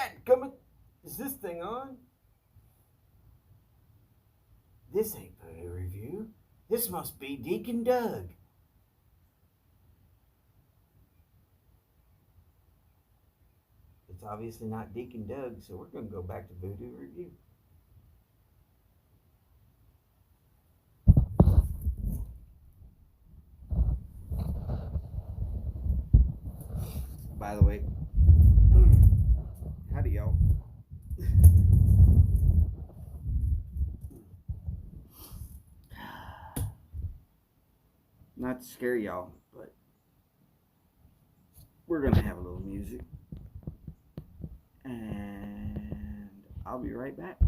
Dadgummit, is this thing on? This ain't Voodoo Review. This must be Deacon Doug. It's obviously not Deacon Doug, so we're going to go back to Voodoo Review. By the way, howdy y'all. Not to scare y'all, but we're going to have a little music. And I'll be right back.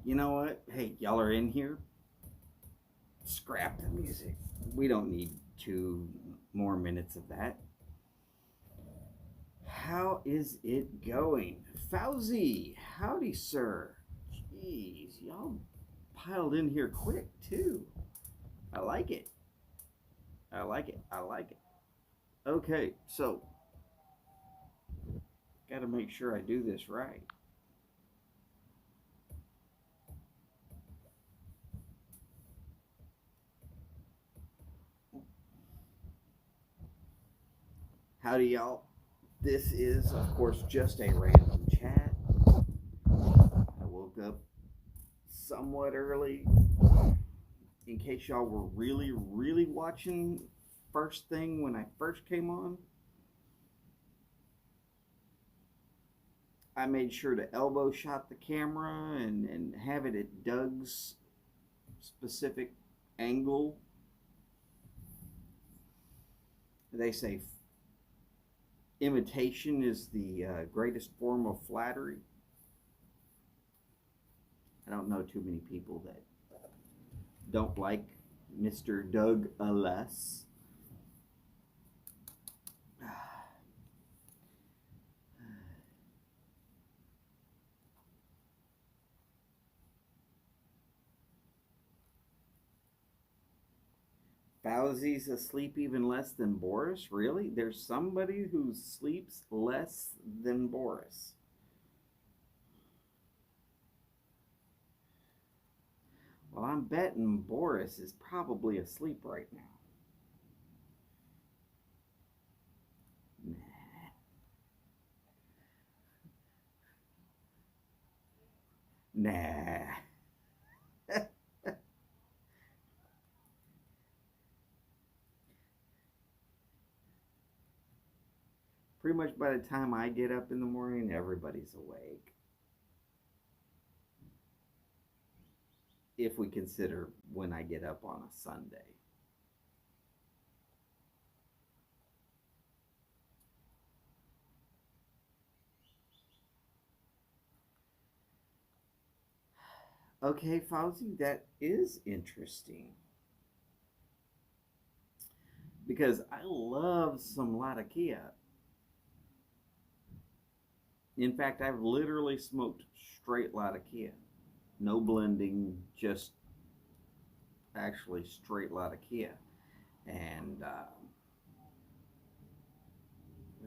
You know what? Hey, y'all are in here. Scrap the music. We don't need 2 more minutes of that. How is it going? Fauzi, howdy, sir. Jeez, y'all piled in here quick, too. I like it. I like it. I like it. Okay, so, gotta make sure I do this right. Howdy, y'all. This is, of course, just a random chat. I woke up somewhat early. In case y'all were really, really watching first thing when I first came on, I made sure to elbow shot the camera and have it at Doug's specific angle. They say imitation is the greatest form of flattery. I don't know too many people that don't like Mr. Doug Less. Fauzi's asleep even less than Boris? Really? There's somebody who sleeps less than Boris. Well, I'm betting Boris is probably asleep right now. Nah. Pretty much by the time I get up in the morning, everybody's awake. If we consider when I get up on a Sunday. Okay, Fauzi, that is interesting. Because I love some Latakia. In fact, I've literally smoked straight Latakia. No blending, just actually straight Latakia. And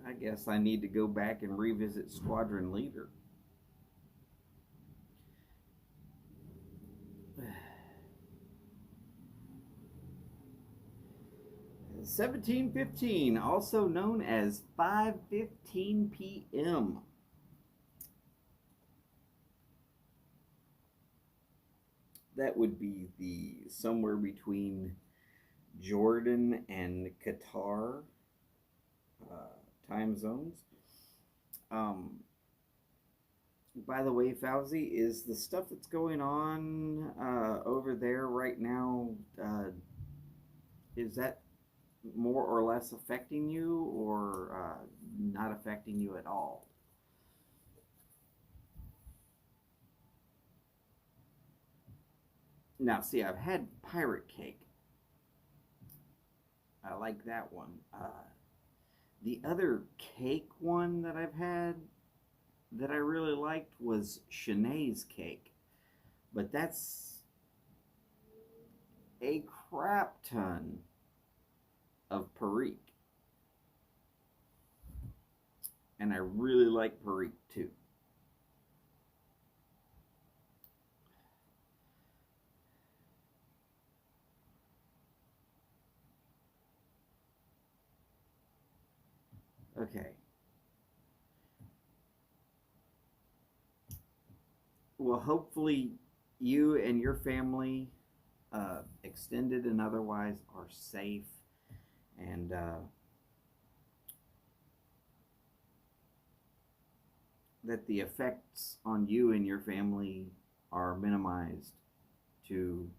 I guess I need to go back and revisit Squadron Leader. $17.15, also known as 5:15 p.m. that would be the somewhere between Jordan and Qatar time zones. Um, by the way, Fauzi, is the stuff that's going on over there right now, is that more or less affecting you, or not affecting you at all? Now, see, I've had pirate cake. I like that one. The other cake one that I've had that I really liked was Shanae's cake, but that's a crap ton of Perique, and I really like Perique too. Okay, well, hopefully you and your family, extended and otherwise, are safe, and that the effects on you and your family are minimized to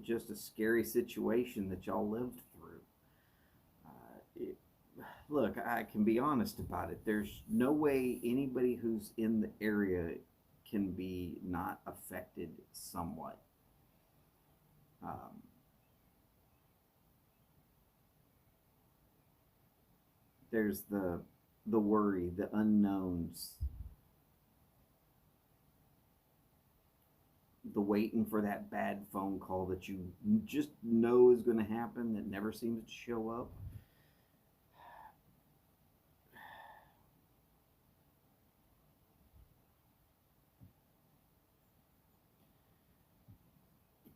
just a scary situation that y'all lived through. Look, I can be honest about it. There's no way anybody who's in the area can be not affected somewhat. Um, there's the worry, the unknowns, the waiting for that bad phone call that you just know is going to happen that never seems to show up.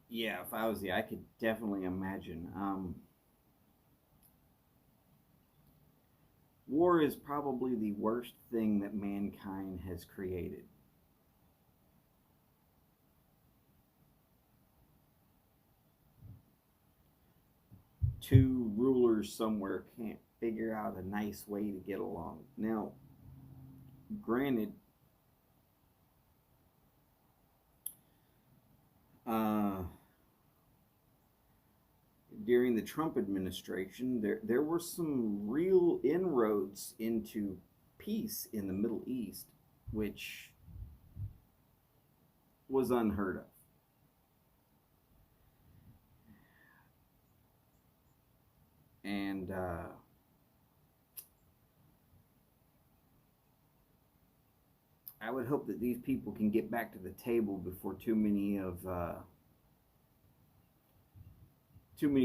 Yeah, if I was you, I could definitely imagine. War is probably the worst thing that mankind has created. Two rulers somewhere can't figure out a nice way to get along. Now, granted, uh, during the Trump administration, there were some real inroads into peace in the Middle East, which was unheard of. And I would hope that these people can get back to the table before too many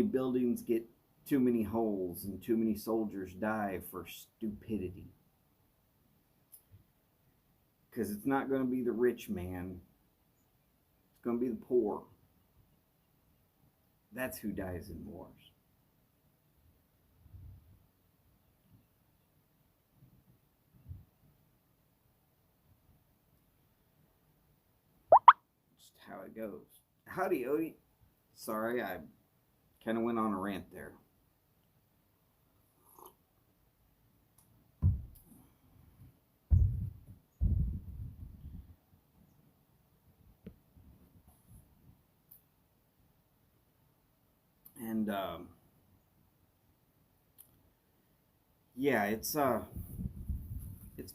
buildings get too many holes and too many soldiers die for stupidity. Because it's not going to be the rich man, it's going to be the poor. That's who dies in wars. Just how it goes. Howdy, Odie. Sorry, I kind of went on a rant there. And yeah, it's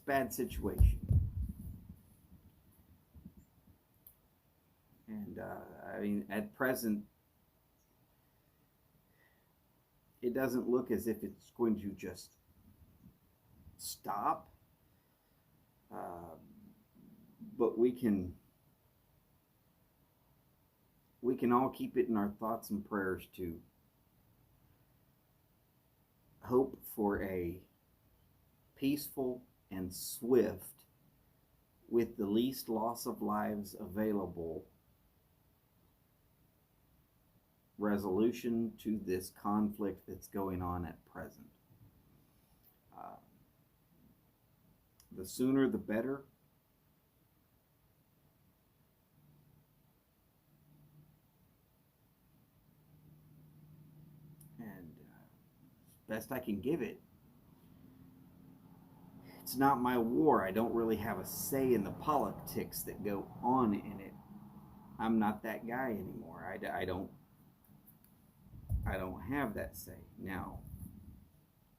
bad situation. And I mean, at present, it doesn't look as if it's going to just stop. Uh, but we can all keep it in our thoughts and prayers to hope for a peaceful and swift, with the least loss of lives available, resolution to this conflict that's going on at present. Uh, the sooner the better. And best I can give it, it's not my war. I don't really have a say in the politics that go on in it. I'm not that guy anymore. I don't have that say. Now,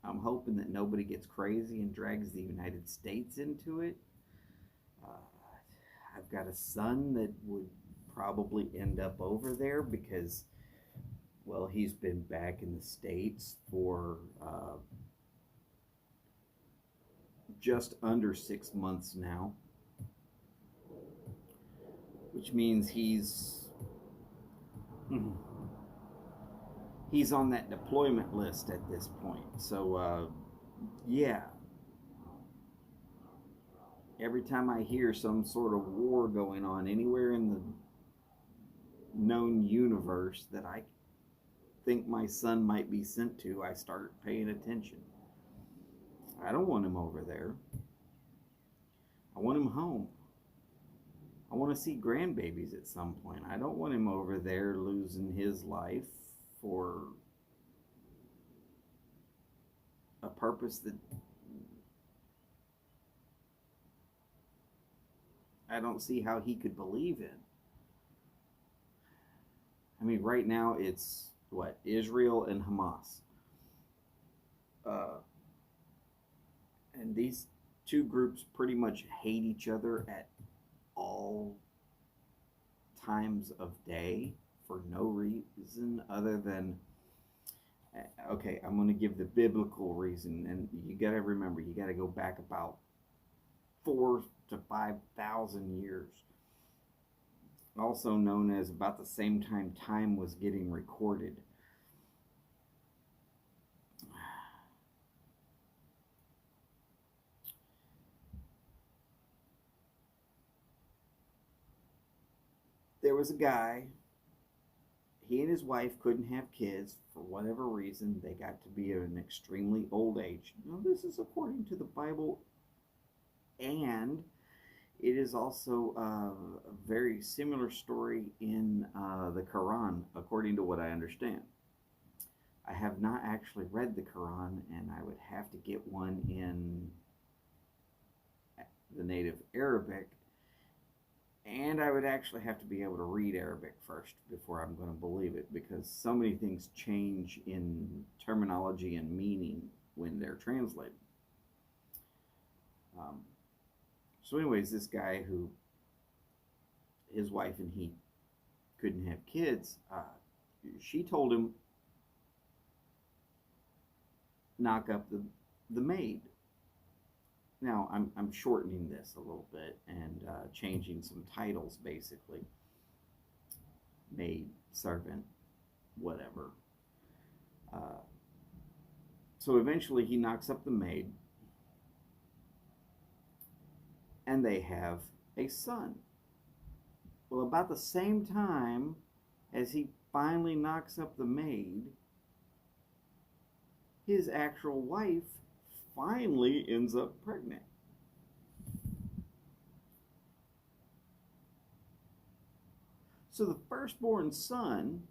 I'm hoping that nobody gets crazy and drags the United States into it. Uh, I've got a son that would probably end up over there because, well, he's been back in the States for just under 6 months now, which means he's on that deployment list at this point. So yeah, every time I hear some sort of war going on anywhere in the known universe that I think my son might be sent to, I start paying attention. I don't want him over there. I want him home. I want to see grandbabies at some point. I don't want him over there losing his life for a purpose that I don't see how he could believe in. I mean, right now it's what? Israel and Hamas. And these two groups pretty much hate each other at all times of day for no reason other than, okay, I'm going to give the biblical reason, and you got to remember, you got to go back about 4,000 to 5,000 years, also known as about the same time was getting recorded. There was a guy, he and his wife couldn't have kids for whatever reason. They got to be at an extremely old age. Now, this is according to the Bible, and it is also a very similar story in the Quran, according to what I understand. I have not actually read the Quran, and I would have to get one in the native Arabic. And I would actually have to be able to read Arabic first before I'm going to believe it, because so many things change in terminology and meaning when they're translated. So anyways, this guy who, his wife and he couldn't have kids, she told him, knock up the maid. Now, I'm shortening this a little bit and changing some titles, basically. Maid, servant, whatever. So eventually he knocks up the maid, and they have a son. Well, about the same time as he finally knocks up the maid, his actual wife finally ends up pregnant. So the firstborn son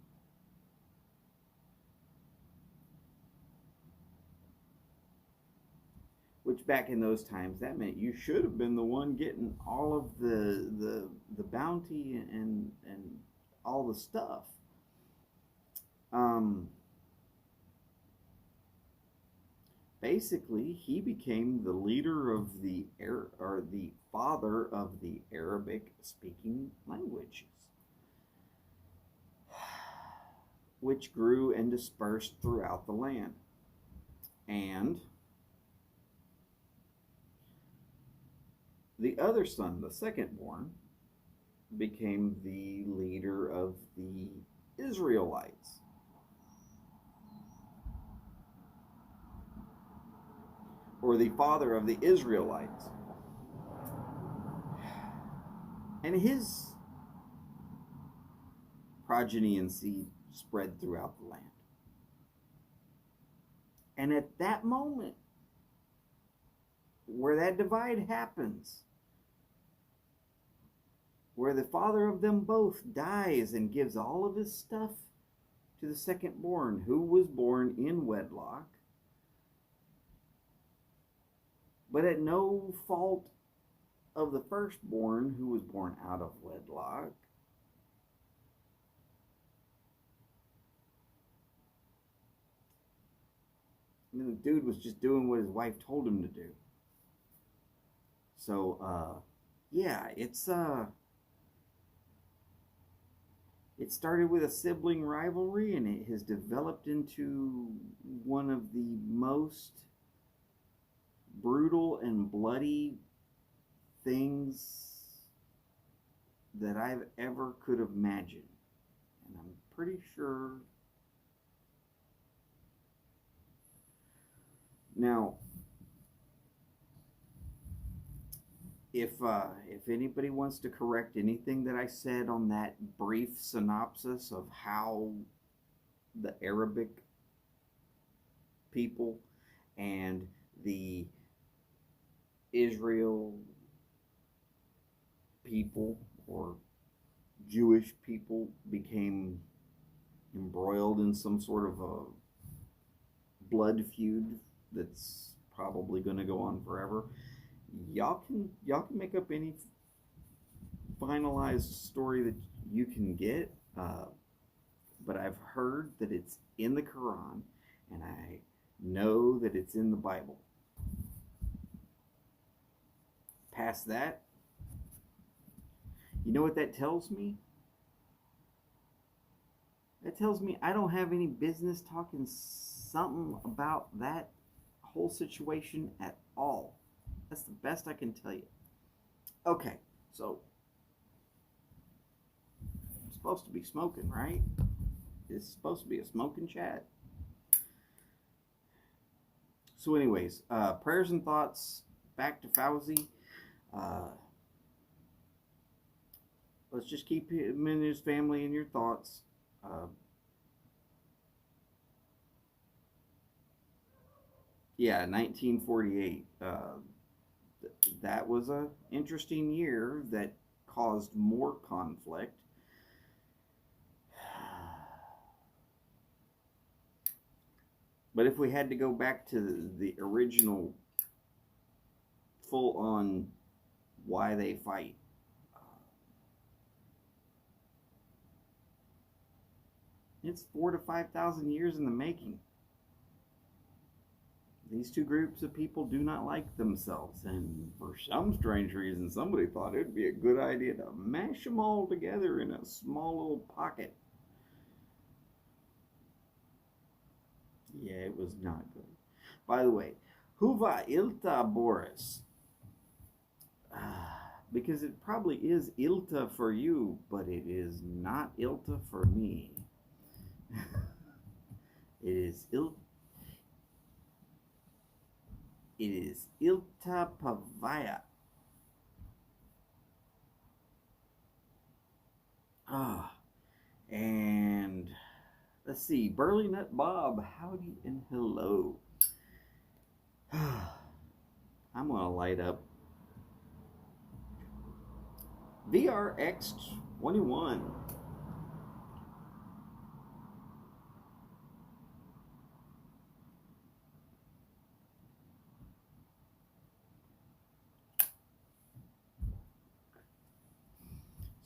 which back in those times, that meant you should have been the one getting all of the bounty and all the stuff. Basically, he became the leader of the father of the Arabic-speaking languages, which grew and dispersed throughout the land. And the other son, the second born, became the leader of the Israelites. Or the father of the Israelites. And his progeny and seed spread throughout the land. And at that moment, where that divide happens, where the father of them both dies and gives all of his stuff to the second born, who was born in wedlock, but at no fault of the firstborn, who was born out of wedlock. And the dude was just doing what his wife told him to do. So, yeah, it started with a sibling rivalry, and it has developed into one of the most brutal and bloody things that I've ever could have imagined. And I'm pretty sure. Now, if anybody wants to correct anything that I said on that brief synopsis of how the Arabic people and the Israel people or Jewish people became embroiled in some sort of a blood feud that's probably going to go on forever, y'all can make up any finalized story that you can get, but I've heard that it's in the Quran, and I know that it's in the Bible. Past that, you know what that tells me? That tells me I don't have any business talking something about that whole situation at all. That's the best I can tell you. Okay, so I'm supposed to be smoking, right? It's supposed to be a smoking chat. So anyways, prayers and thoughts back to Fauzi. Let's just keep him and his family in your thoughts. Yeah, 1948. That was an interesting year that caused more conflict. But if we had to go back to the original full-on why they fight, it's 4,000 to 5,000 years in the making. These two groups of people do not like themselves, and for some strange reason, somebody thought it would be a good idea to mash them all together in a small little pocket. Yeah, it was not good. By the way, Huva Ilta Boris. Because it probably is Ilta for you, but it is not Ilta for me. It is Ilta Pavaya. And let's see, Burley Nut Bob, howdy and hello. I'm gonna light up VRX21.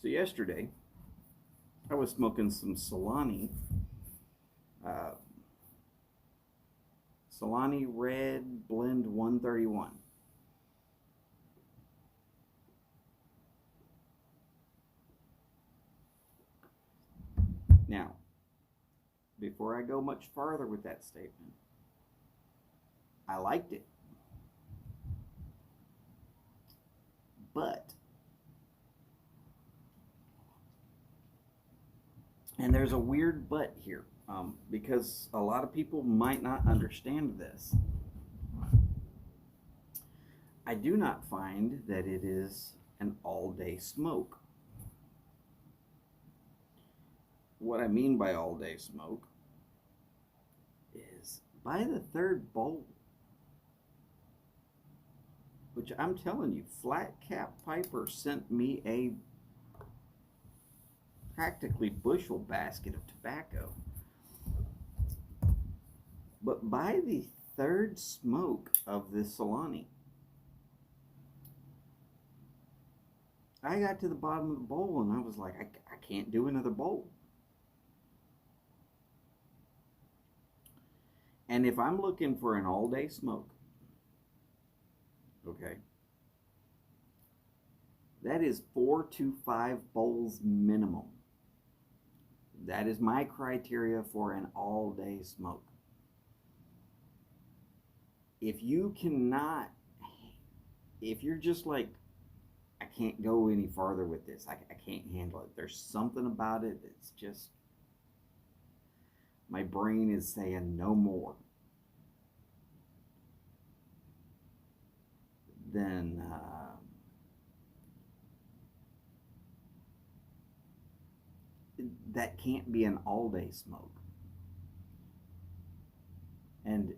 So yesterday, I was smoking some Solani. Solani Red Blend 131. Now, before I go much farther with that statement, I liked it. But, and there's a weird but here, because a lot of people might not understand this. I do not find that it is an all-day smoke. What I mean by all-day smoke is by the third bowl, which I'm telling you, Flat Cap Piper sent me a practically bushel basket of tobacco. But by the third smoke of this Solani, I got to the bottom of the bowl and I was like, I can't do another bowl. And if I'm looking for an all-day smoke, okay, that is 4 to 5 bowls minimum. That is my criteria for an all-day smoke. If you cannot, if you're just like, I can't go any farther with this, I can't handle it, there's something about it that's just, my brain is saying no more, then that can't be an all-day smoke. And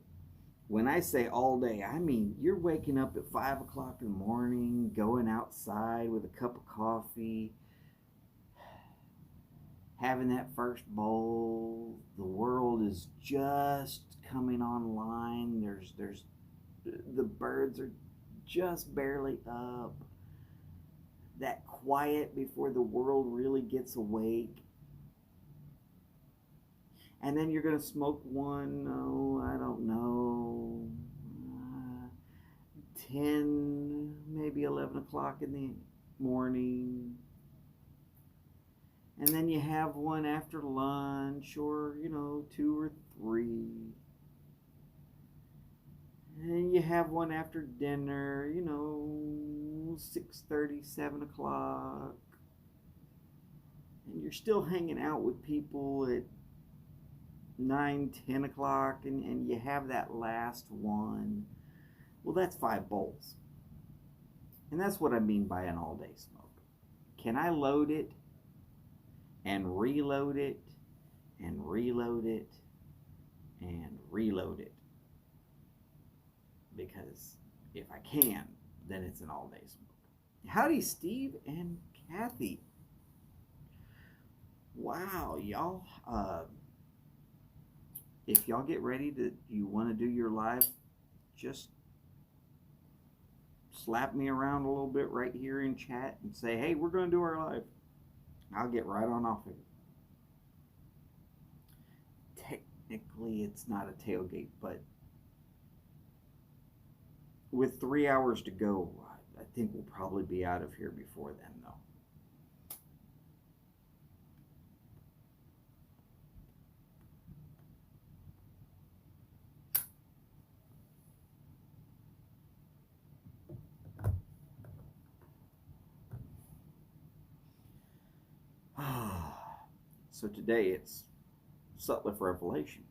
when I say all day, I mean you're waking up at 5 o'clock in the morning, going outside with a cup of coffee, having that first bowl. The world is just coming online. There's the birds are just barely up. That quiet before the world really gets awake. And then you're going to smoke one, I don't know, 10, maybe 11 o'clock in the morning. And then you have one after lunch, or, 2 or 3. And you have one after dinner, 6:30, 7 o'clock. And you're still hanging out with people at 9, 10 o'clock, and you have that last one. Well, that's 5 bowls. And that's what I mean by an all-day smoke. Can I load it and reload it and reload it and reload it? Because if I can, then it's an all-day smoke. Howdy, Steve and Kathy. Wow, y'all. If y'all get ready to, you want to do your live, just slap me around a little bit right here in chat and say, hey, we're going to do our live. I'll get right on off of it. Technically, it's not a tailgate, but with 3 hours to go, I think we'll probably be out of here before then, though. So today it's Sutliff Revelation.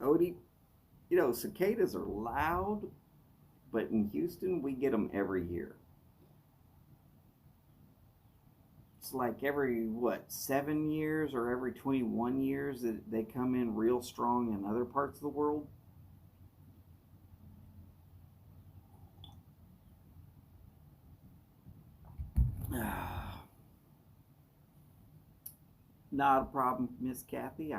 Odie, cicadas are loud, but in Houston we get them every year. It's like every, 7 years or every 21 years that they come in real strong in other parts of the world. Not a problem, Miss Kathy.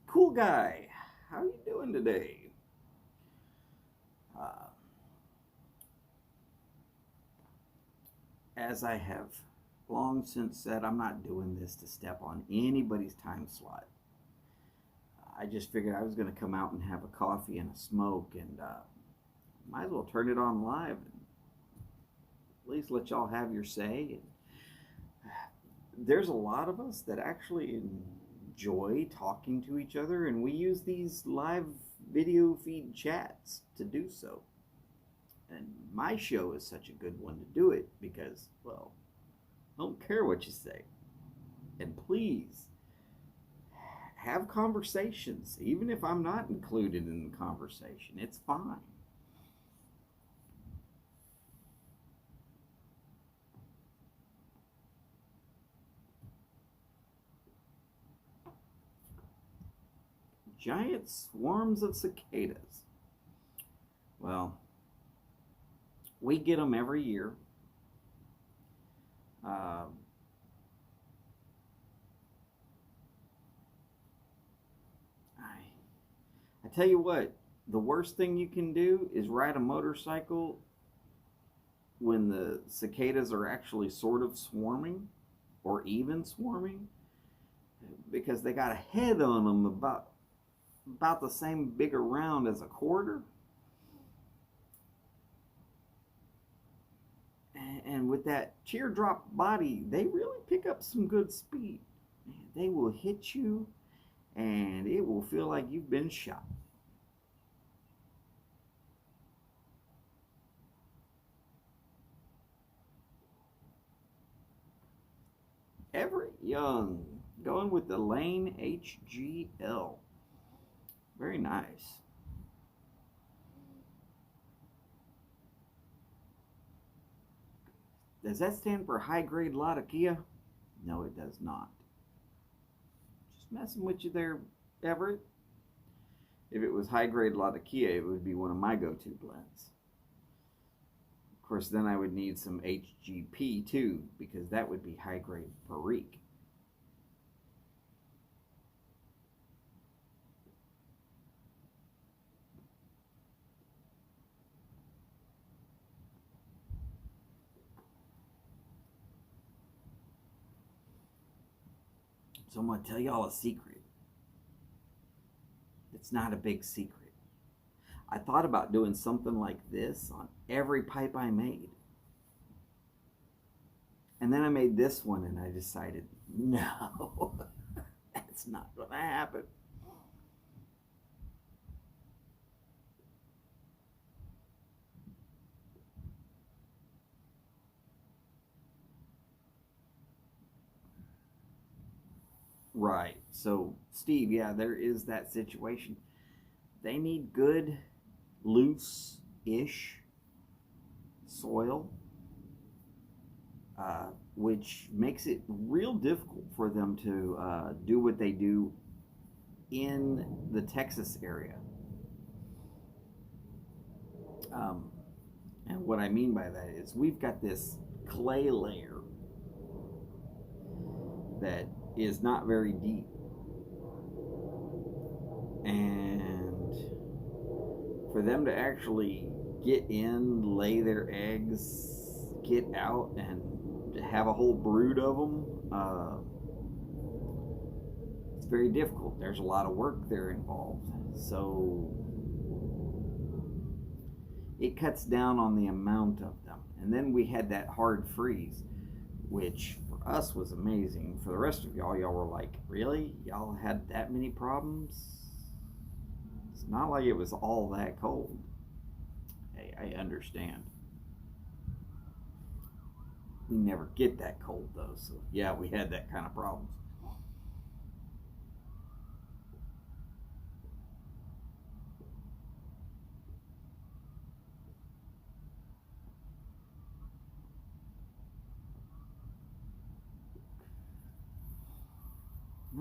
Cool guy, how you doing today? As I have long since said, I'm not doing this to step on anybody's time slot. I just figured I was going to come out and have a coffee and a smoke, and might as well turn it on live and at least let y'all have your say. And there's a lot of us that actually enjoy talking to each other, and we use these live video feed chats to do so. And my show is such a good one to do it because, well, I don't care what you say. And please have conversations, even if I'm not included in the conversation. It's fine. Giant swarms of cicadas. Well, we get them every year. Uh, I tell you what, the worst thing you can do is ride a motorcycle when the cicadas are actually sort of swarming or even swarming, because they got a head on them about the same big around as a quarter. And with that teardrop body, they really pick up some good speed. They will hit you and it will feel like you've been shot. Everett Young, going with the Lane HGL. Very nice. Does that stand for high grade Latakia? No, it does not. Just messing with you there, Everett. If it was high grade Latakia, it would be one of my go-to blends. Of course, then I would need some HGP too, because that would be high grade Perique. So I'm going to tell y'all a secret. It's not a big secret. I thought about doing something like this on every pipe I made. And then I made this one and I decided, no, that's not going to happen. Right. So, Steve, yeah, there is that situation. They need good, loose-ish soil, which makes it real difficult for them to do what they do in the Texas area. And what I mean by that is we've got this clay layer that is not very deep, and for them to actually get in, lay their eggs, get out, and have a whole brood of them, it's very difficult. There's a lot of work there involved, so it cuts down on the amount of them. And then we had that hard freeze, which for us was amazing. For the rest of y'all were like, really? Y'all had that many problems? It's not like it was all that cold. Hey, I understand. We never get that cold though, so yeah, we had that kind of problems.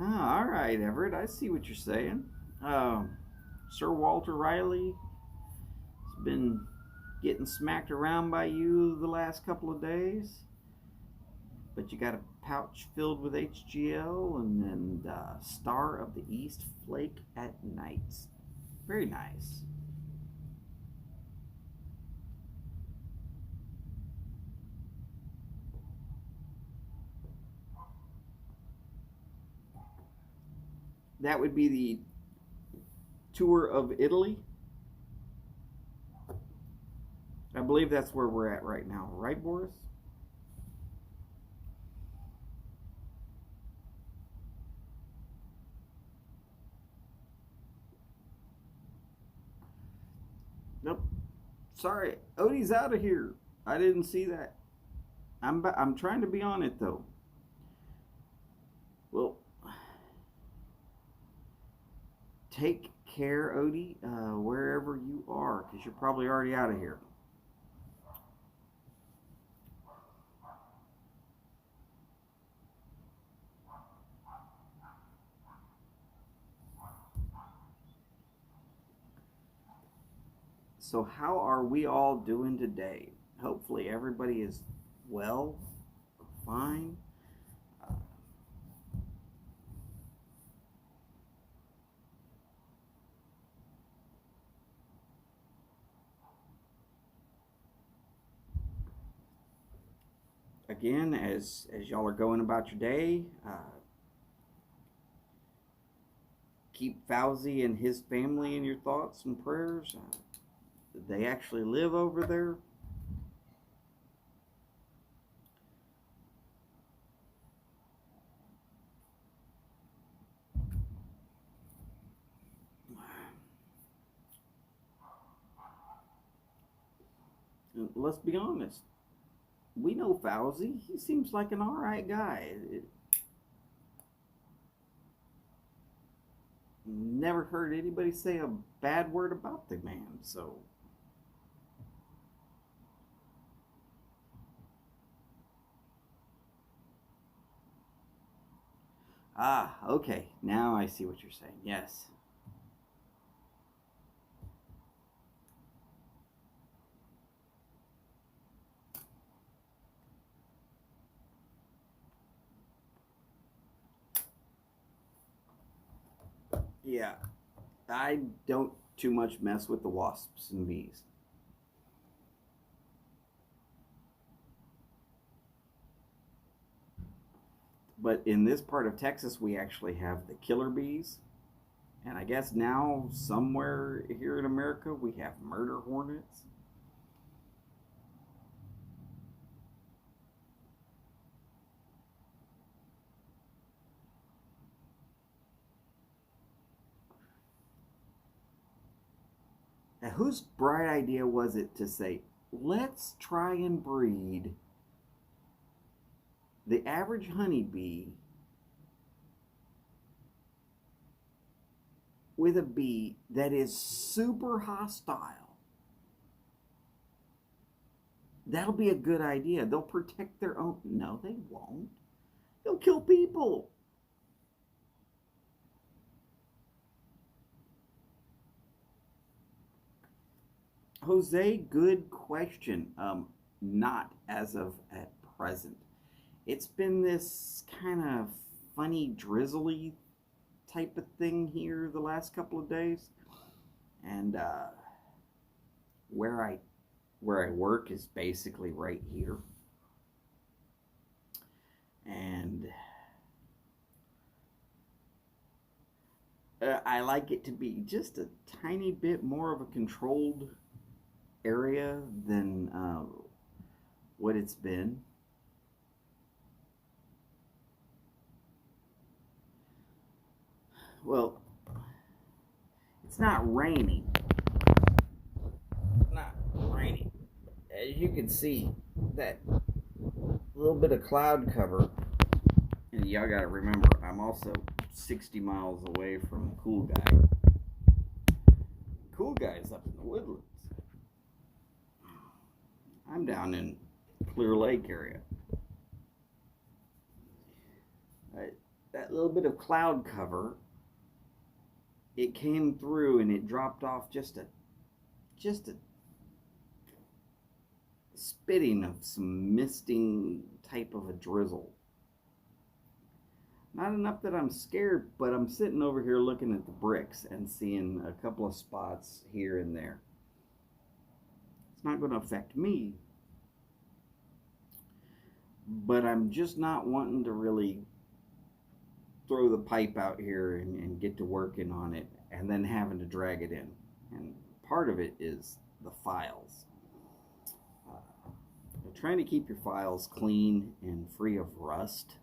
All right, Everett, I see what you're saying. Sir Walter Riley has been getting smacked around by you the last couple of days, but you got a pouch filled with HGL and then Star of the East Flake at Night. Very nice. That would be the tour of Italy. I believe that's where we're at right now, right, Boris? Nope. Sorry, Odie's out of here. I didn't see that. I'm trying to be on it though. Well, take care, Odie, wherever you are, because you're probably already out of here. So, how are we all doing today? Hopefully, everybody is well, fine. Uh, Again, as y'all are going about your day, keep Fauzi and his family in your thoughts and prayers. They actually live over there. Let's be honest. We know Fauzi. He seems like an all right guy. Never heard anybody say a bad word about the man. So, okay. Now I see what you're saying. Yes. Yeah. I don't too much mess with the wasps and bees. But in this part of Texas, we actually have the killer bees. And I guess now, somewhere here in America, we have murder hornets. Now, whose bright idea was it to say, let's try and breed the average honeybee with a bee that is super hostile? That'll be a good idea. They'll protect their own. No, they won't. They'll kill people. Jose, good question. Not as of at present. It's been this kind of funny, drizzly type of thing here the last couple of days, and where I where I work is basically right here, and I like it to be just a tiny bit more of a controlled area than what it's been. Well, it's not raining. Not raining. As you can see, that little bit of cloud cover, and y'all gotta remember, I'm also 60 miles away from Cool Guy. Cool Guy's up in the woodlands. I'm down in Clear Lake area. That little bit of cloud cover, it came through and it dropped off just a spitting of some misting type of a drizzle. Not enough that I'm scared, but I'm sitting over here looking at the bricks and seeing a couple of spots here and there. It's not going to affect me, but I'm just not wanting to really throw the pipe out here and get to working on it and then having to drag it in. And part of it is the files. Trying to keep your files clean and free of rust.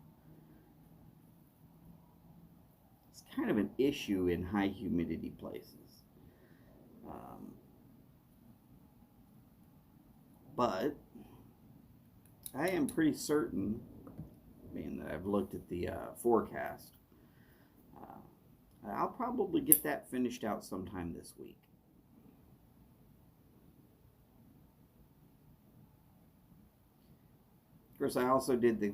It's kind of an issue in high humidity places. But I am pretty certain, being that I've looked at the forecast, I'll probably get that finished out sometime this week. Of course, I also did the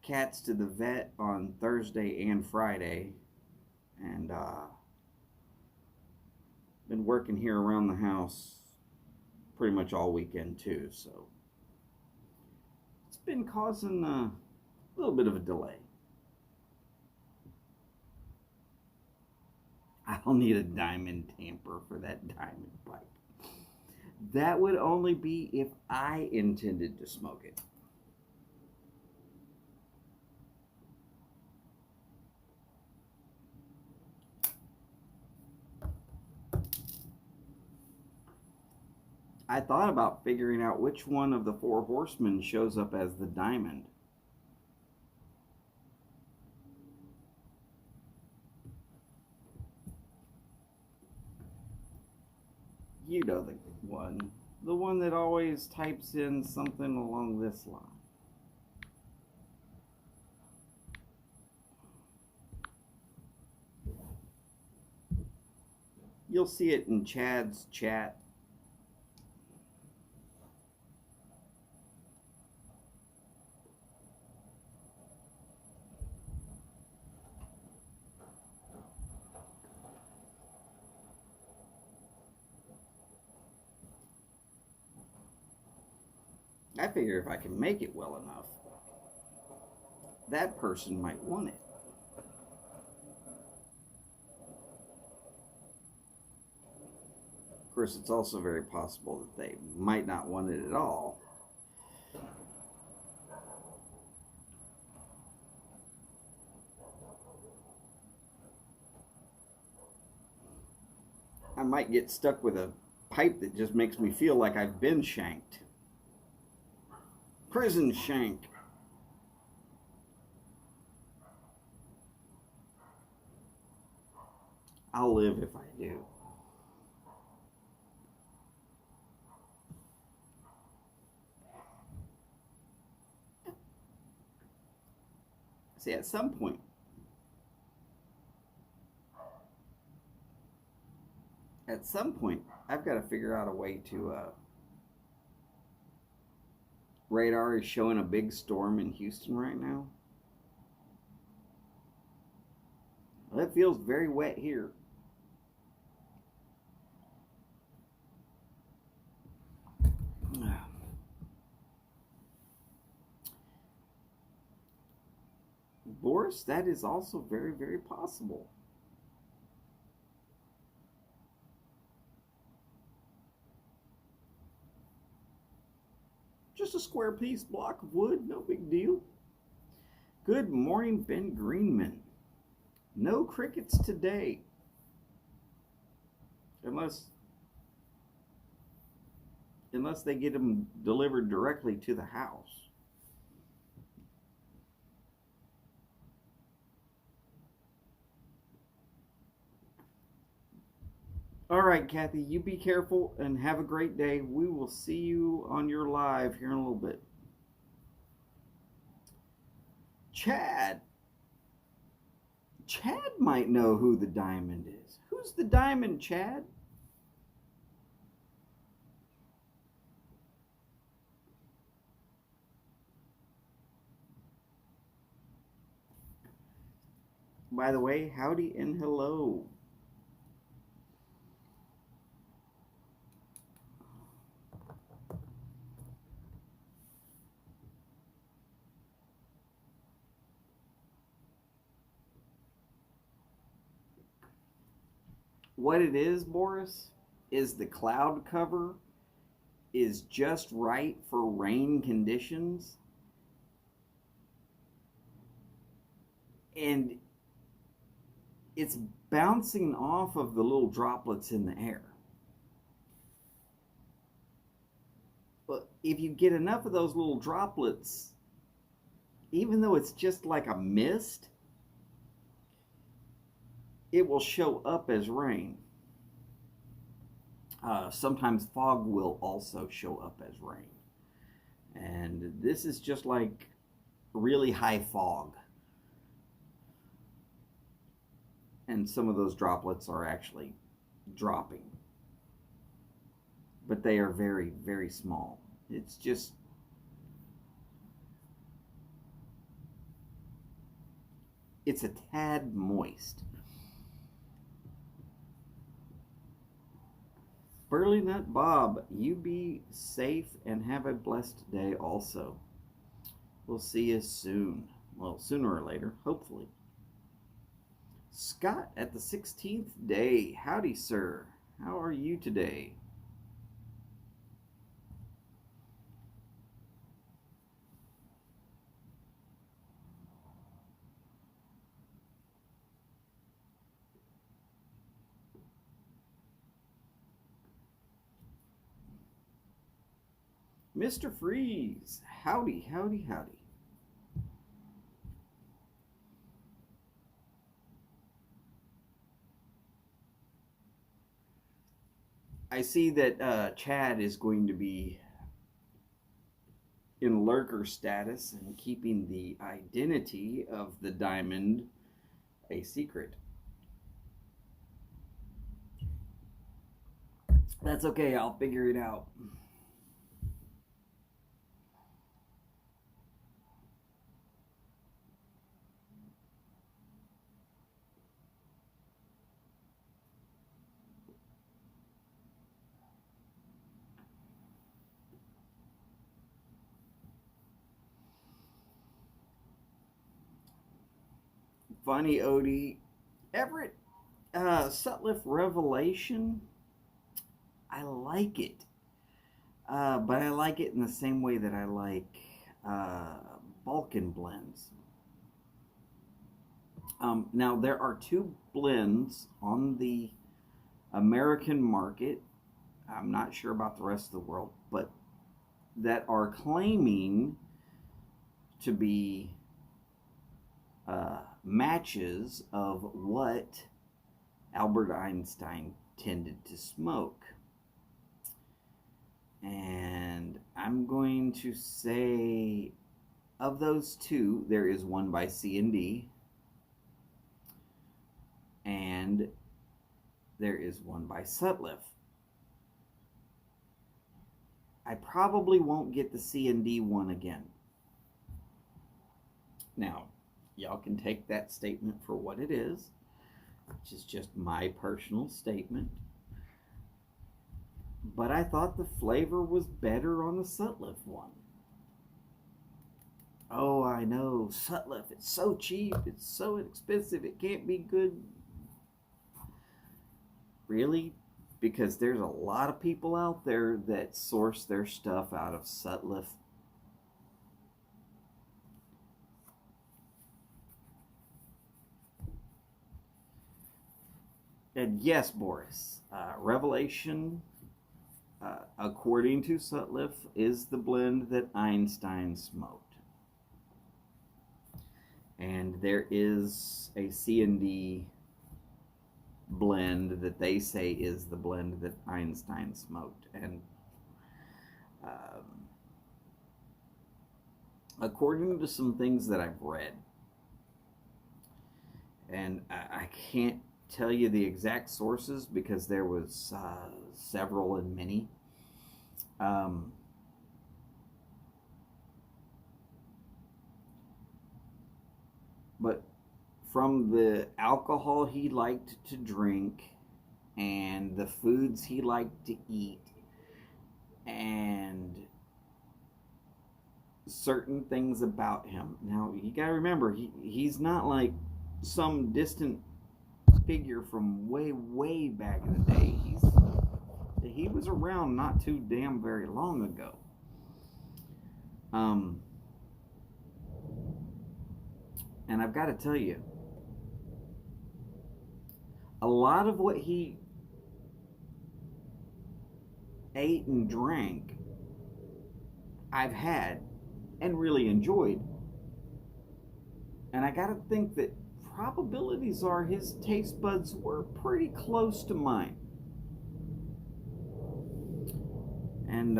cats to the vet on Thursday and Friday, and been working here around the house pretty much all weekend too, so it's been causing a little bit of a delay. I'll need a diamond tamper for that diamond pipe. That would only be if I intended to smoke it. I thought about figuring out which one of the four horsemen shows up as the diamond. You know the one that always types in something along this line. You'll see it in Chad's chat. I figure if I can make it well enough, that person might want it. Of course, it's also very possible that they might not want it at all. I might get stuck with a pipe that just makes me feel like I've been shanked. Prison shank. I'll live if I do. See, at some point, I've got to figure out a way to. Radar is showing a big storm in Houston right now. Well, it feels very wet here. Boris, that is also very, very possible. Just a square piece block of wood, no big deal. Good morning, Ben Greenman. No crickets today. Unless they get them delivered directly to the house. All right, Kathy, you be careful and have a great day. We will see you on your live here in a little bit. Chad might know who the diamond is. Who's the diamond, Chad? By the way, howdy and hello. What it is, Boris, is the cloud cover is just right for rain conditions. And it's bouncing off of the little droplets in the air. But if you get enough of those little droplets, even though it's just like a mist, it will show up as rain. Sometimes fog will also show up as rain. And this is just like really high fog. And some of those droplets are actually dropping. But they are very, very small. It's just, it's a tad moist. Burley Nut Bob, you be safe and have a blessed day also. We'll see you soon. Well, sooner or later, hopefully. Scott at the 16th day. Howdy, sir. How are you today? Mr. Freeze. Howdy, howdy, howdy. I see that Chad is going to be in lurker status and keeping the identity of the diamond a secret. That's okay, I'll figure it out. Funny Odie. Everett, Sutliff Revelation, I like it. But I like it in the same way that I like Balkan blends. Now, there are two blends on the American market. I'm not sure about the rest of the world, but that are claiming to be matches of what Albert Einstein tended to smoke. And I'm going to say of those two, there is one by C&D and there is one by Sutliff. I probably won't get the C&D one again. Now, y'all can take that statement for what it is, which is just my personal statement. But I thought the flavor was better on the Sutliff one. Oh, I know, Sutliff, it's so cheap, it's so inexpensive, it can't be good. Really? Because there's a lot of people out there that source their stuff out of Sutliff. And yes, Boris, Revelation, according to Sutliff, is the blend that Einstein smoked. And there is a C&D blend that they say is the blend that Einstein smoked. And according to some things that I've read, and I can't tell you the exact sources because there was several and many. But from the alcohol he liked to drink and the foods he liked to eat and certain things about him. Now, you gotta remember, he's not like some distant figure from way back in the day. He was around not too damn very long ago. And I've got to tell you, a lot of what he ate and drank, I've had and really enjoyed. And I got to think that probabilities are his taste buds were pretty close to mine. And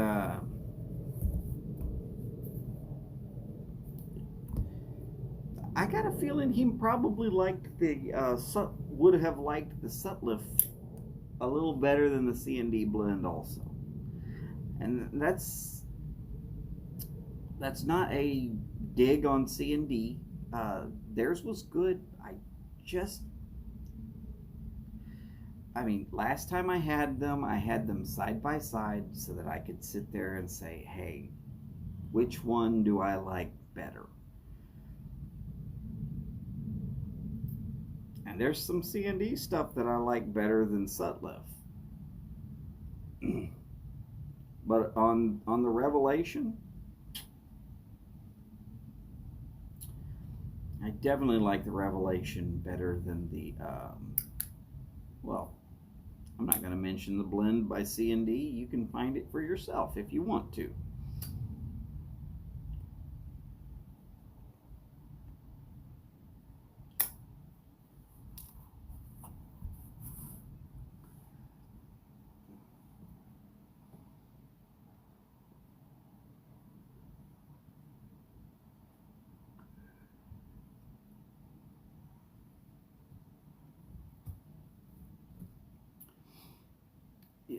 I got a feeling he probably liked would have liked the Sutliff a little better than the C&D blend also. And that's not a dig on C&D. Theirs was good. Just I mean, last time I had them side by side so that I could sit there and say, hey, which one do I like better? And there's some C&D stuff that I like better than Sutliff. But on the Revelation, I definitely like the Revelation better than the well, I'm not going to mention the blend by C&D. You can find it for yourself if you want to.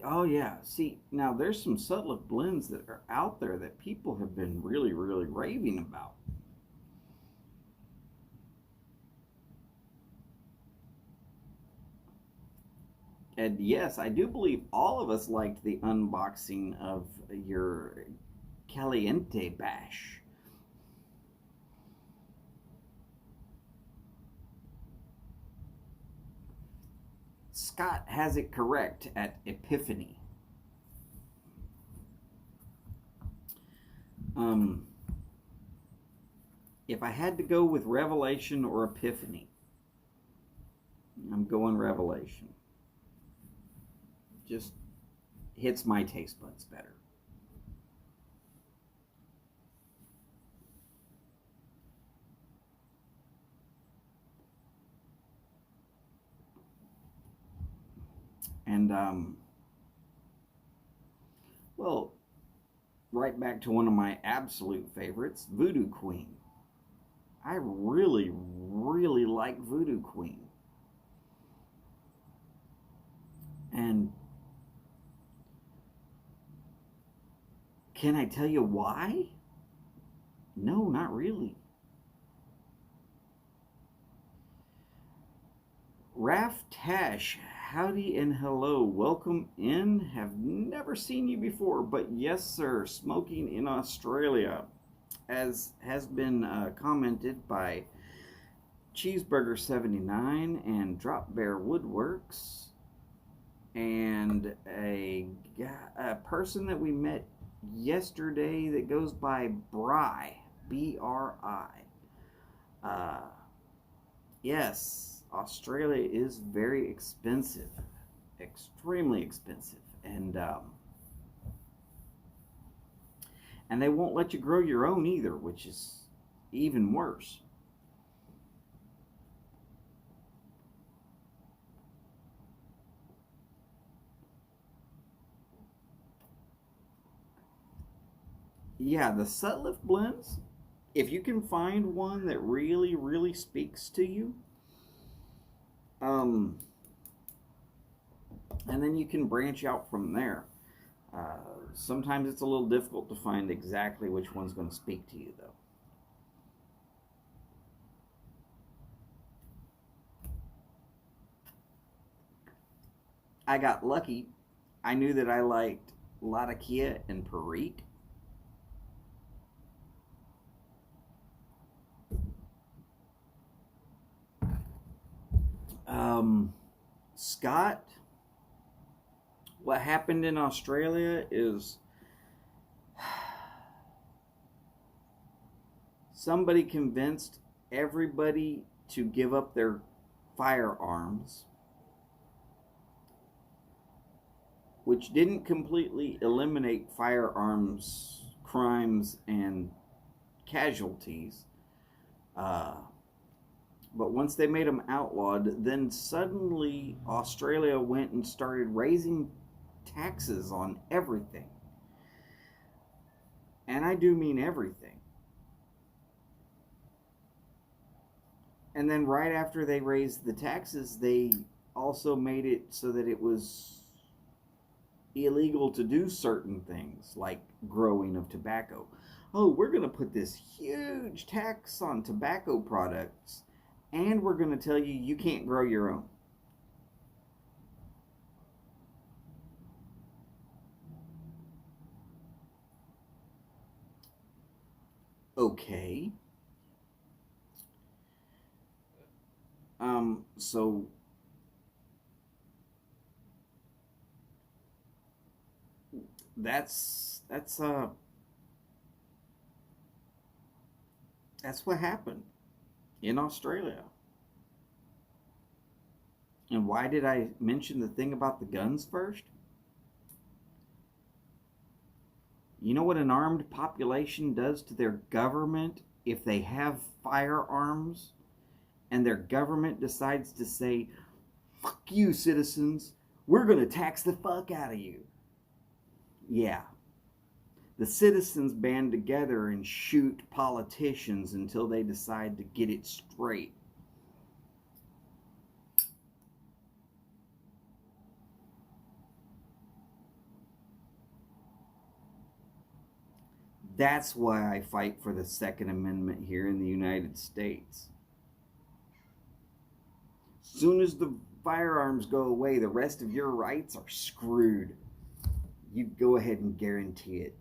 Oh yeah. See, now there's some Sutliff blends that are out there that people have been really, really raving about. And yes, I do believe all of us liked the unboxing of your Caliente Bash. Scott has it correct at Epiphany. If I had to go with Revelation or Epiphany, I'm going Revelation. Just hits my taste buds better. And well, right back to one of my absolute favorites, Voodoo Queen. I really, really like Voodoo Queen. And can I tell you why? No, not really. Raf Tash, howdy and hello. Welcome in. Have never seen you before, but yes, sir, smoking in Australia, as has been commented by Cheeseburger79 and Drop Bear Woodworks, and a person that we met yesterday that goes by Bri, B-R-I. Yes, Australia is very expensive, extremely expensive, and they won't let you grow your own either, which is even worse. Yeah, the Sutliff blends, if you can find one that really, really speaks to you, and then you can branch out from there. Sometimes it's a little difficult to find exactly which one's going to speak to you, though. I got lucky. I knew that I liked Latakia and Perique. Scott, what happened in Australia is somebody convinced everybody to give up their firearms, which didn't completely eliminate firearms crimes and casualties. But once they made them outlawed, then suddenly Australia went and started raising taxes on everything. And I do mean everything. And then right after they raised the taxes, they also made it so that it was illegal to do certain things like growing of tobacco. Oh, we're going to put this huge tax on tobacco products, and we're going to tell you you can't grow your own. Okay. So that's that's what happened in Australia. And why did I mention the thing about the guns first? You know what an armed population does to their government if they have firearms and their government decides to say, fuck you, citizens, we're going to tax the fuck out of you? Yeah. The citizens band together and shoot politicians until they decide to get it straight. That's why I fight for the Second Amendment here in the United States. As soon as the firearms go away, the rest of your rights are screwed. You go ahead and guarantee it.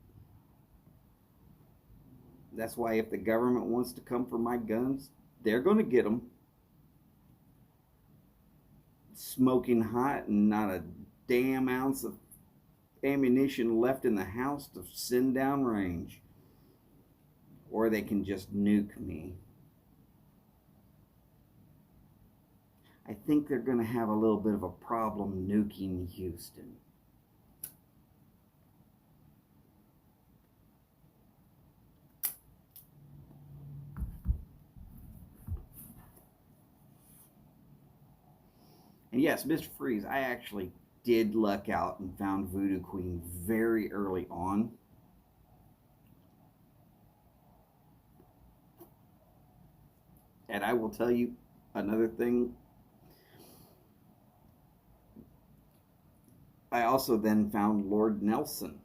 That's why if the government wants to come for my guns, they're going to get them. Smoking hot and not a damn ounce of ammunition left in the house to send down range. Or they can just nuke me. I think they're going to have a little bit of a problem nuking Houston. And yes, Mr. Freeze, I actually did luck out and found Voodoo Queen very early on. And I will tell you another thing. I also then found Lord Nelson.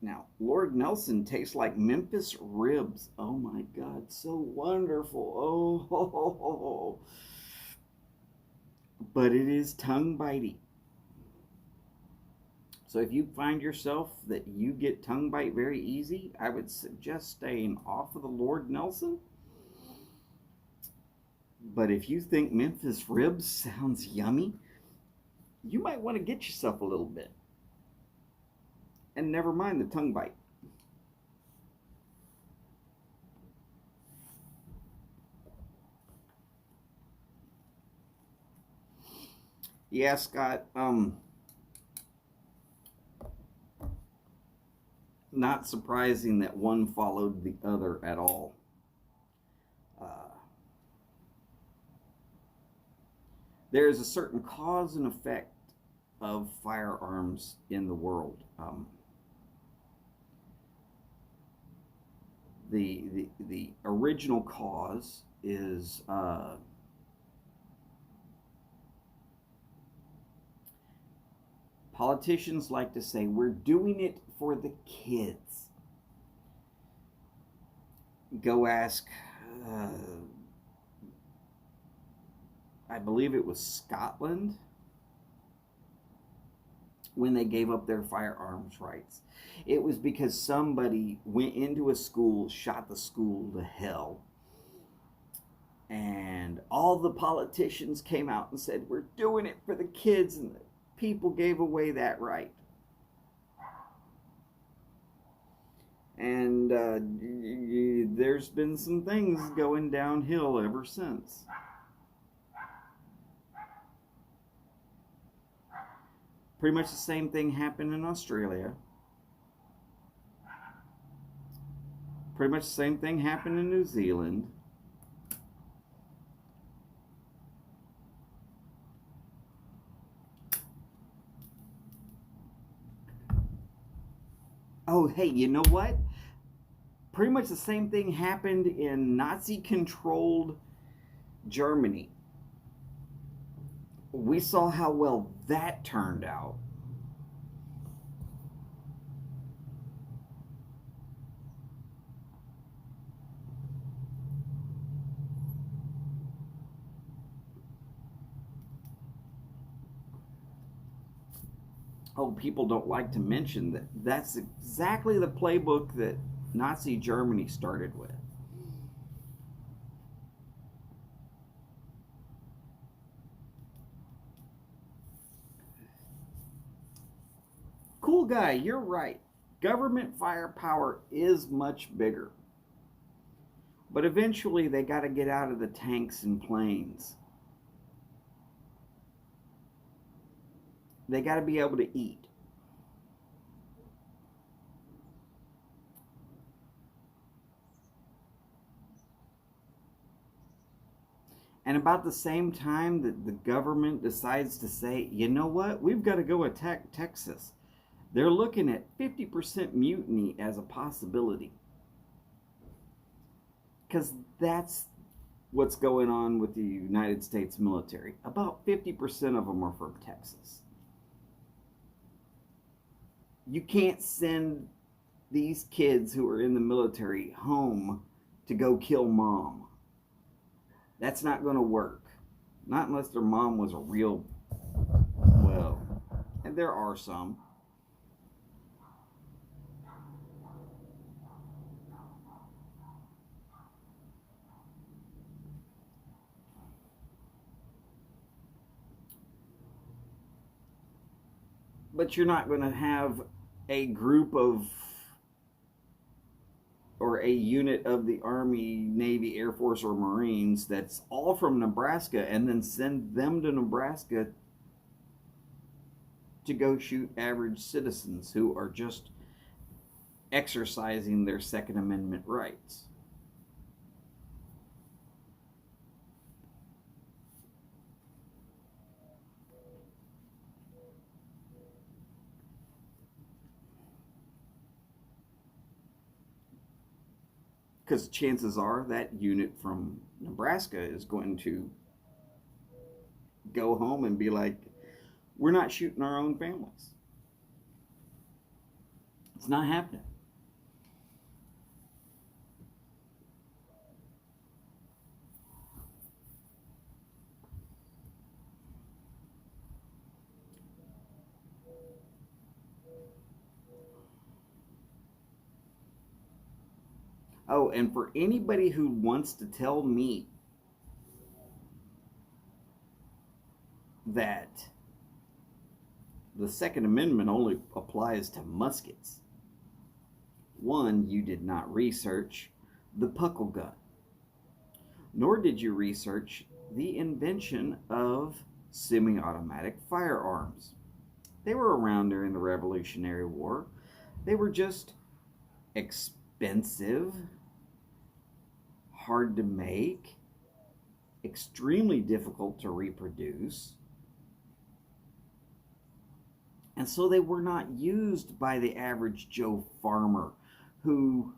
Now, Lord Nelson tastes like Memphis ribs. Oh my God, so wonderful. Oh, but it is tongue bitey. So if you find yourself that you get tongue bite very easy, I would suggest staying off of the Lord Nelson. But if you think Memphis ribs sounds yummy, you might want to get yourself a little bit. And never mind the tongue bite. Yeah, Scott, not surprising that one followed the other at all. There's a certain cause and effect of firearms in the world. The original cause is politicians like to say we're doing it for the kids. Go ask I believe it was Scotland when they gave up their firearms rights. It was because somebody went into a school, shot the school to hell, and all the politicians came out and said, we're doing it for the kids, and the people gave away that right. And there's been some things going downhill ever since. Pretty much the same thing happened in Australia. Pretty much the same thing happened in New Zealand. Oh, hey, you know what? Pretty much the same thing happened in Nazi-controlled Germany. We saw how well that turned out. Oh, people don't like to mention that that's exactly the playbook that Nazi Germany started with. Cool guy, you're right. Government firepower is much bigger. But eventually they got to get out of the tanks and planes. They got to be able to eat. And about the same time that the government decides to say, you know what, we've got to go attack Texas, they're looking at 50% mutiny as a possibility. Because that's what's going on with the United States military. About 50% of them are from Texas. You can't send these kids who are in the military home to go kill mom. That's not going to work. Not unless their mom was a real, well, and there are some. But you're not going to have a group of or a unit of the Army, Navy, Air Force, or Marines that's all from Nebraska and then send them to Nebraska to go shoot average citizens who are just exercising their Second Amendment rights. Because chances are that unit from Nebraska is going to go home and be like, we're not shooting our own families. It's not happening. Oh, and for anybody who wants to tell me that the Second Amendment only applies to muskets, one, you did not research the puckle gun, nor did you research the invention of semi-automatic firearms. They were around during the Revolutionary War. They were just expensive, hard to make, extremely difficult to reproduce, and so they were not used by the average Joe farmer who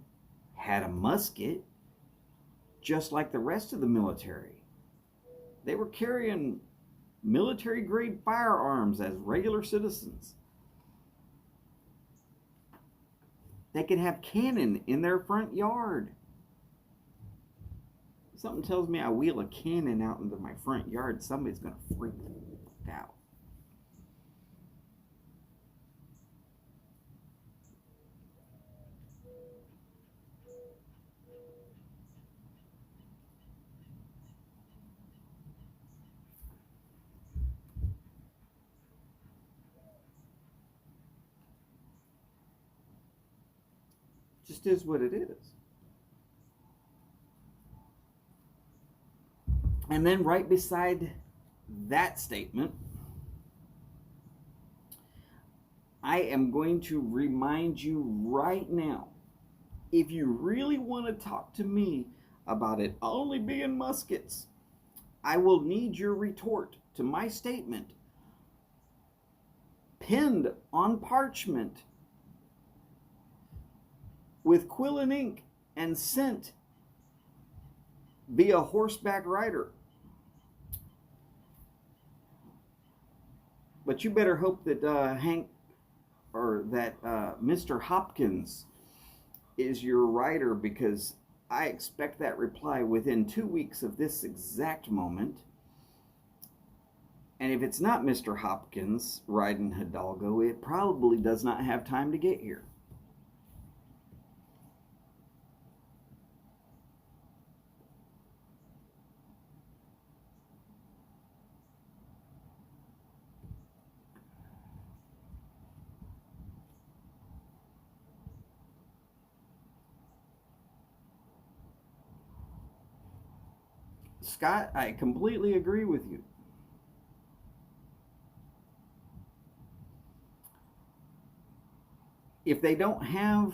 had a musket just like the rest of the military. They were carrying military grade firearms as regular citizens. They could have cannon in their front yard. Something tells me I wheel a cannon out into my front yard, somebody's going to freak the fuck out. Just is what it is. And then right beside that statement, I am going to remind you right now, if you really want to talk to me about it only being muskets, I will need your retort to my statement pinned on parchment with quill and ink and sent via horseback rider But you better hope that Hank or that Mr. Hopkins is your writer, because I expect that reply within 2 weeks of this exact moment. And if it's not Mr. Hopkins riding Hidalgo, it probably does not have time to get here. Scott, I completely agree with you. If they don't have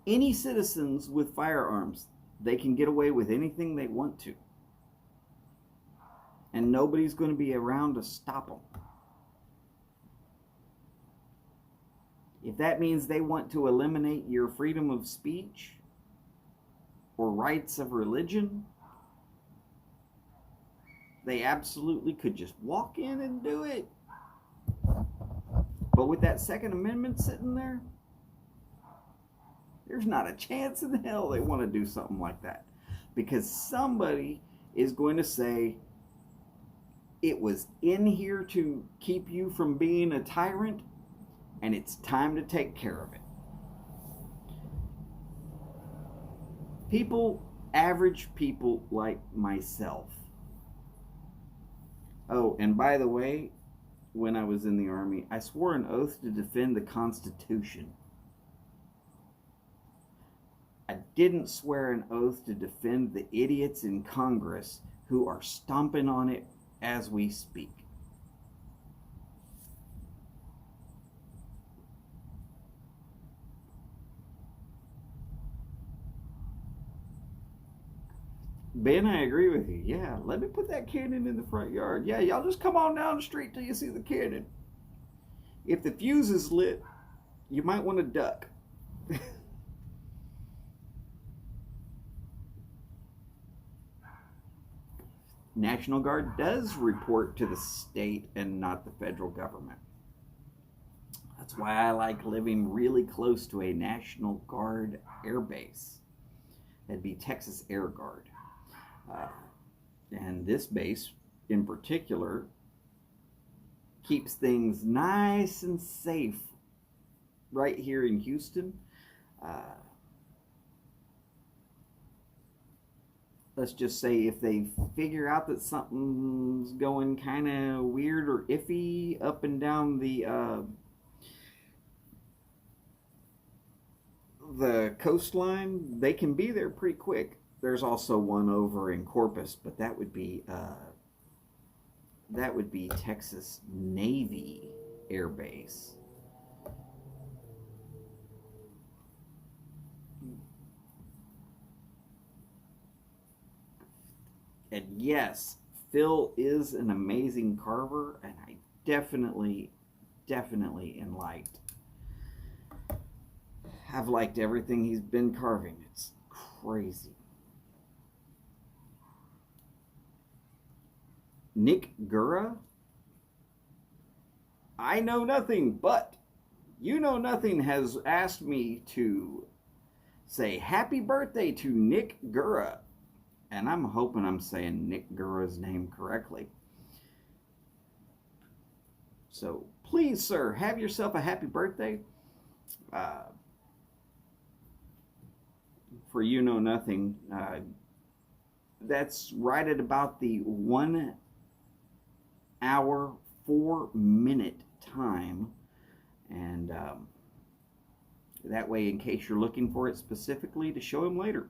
any citizens with firearms, they can get away with anything they want to. And nobody's going to be around to stop them. If that means they want to eliminate your freedom of speech or rights of religion, they absolutely could just walk in and do it. But with that Second Amendment sitting there, there's not a chance in hell they want to do something like that. Because somebody is going to say, it was in here to keep you from being a tyrant, and it's time to take care of it. People, average people like myself. Oh, and by the way, when I was in the Army, I swore an oath to defend the Constitution. I didn't swear an oath to defend the idiots in Congress who are stomping on it as we speak. Ben, I agree with you. Yeah, let me put that cannon in the front yard. Yeah, y'all just come on down the street till you see the cannon. If the fuse is lit, you might want to duck. National Guard does report to the state and not the federal government. That's why I like living really close to a National Guard air base. That'd be Texas Air Guard. And this base in particular keeps things nice and safe right here in Houston. Let's just say if they figure out that something's going kind of weird or iffy up and down the coastline, they can be there pretty quick. There's also one over in Corpus, but that would be Texas Navy Air Base. And yes, Phil is an amazing carver, and I definitely have liked everything he's been carving. It's crazy. Nick Gura, I know nothing, but you know nothing has asked me to say happy birthday to Nick Gura. And I'm hoping I'm saying Nick Gura's name correctly. So please, sir, have yourself a happy birthday. For you know nothing, that's right at about the 1 hour 4-minute time, and that way, in case you're looking for it specifically to show him later.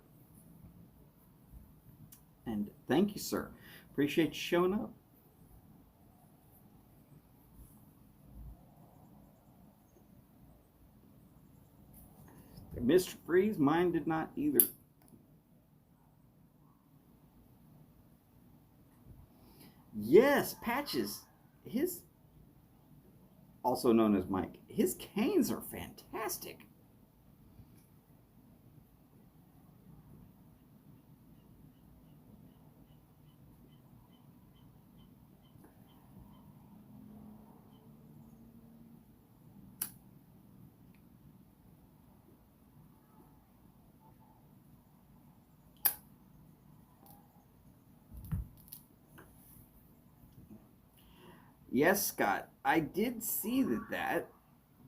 And thank you, sir. Appreciate you showing up. Mr. Freeze, mine did not either. Yes, Patches. His, also known as Mike, his canes are fantastic. Yes, Scott, I did see that,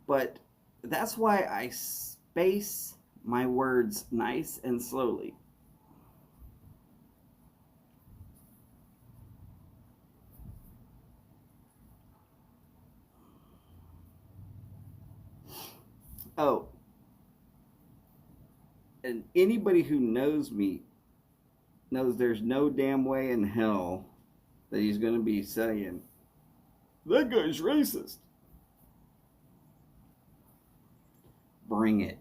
but that's why I space my words nice and slowly. Oh, and anybody who knows me knows there's no damn way in hell that he's going to be saying, that guy's racist. Bring it.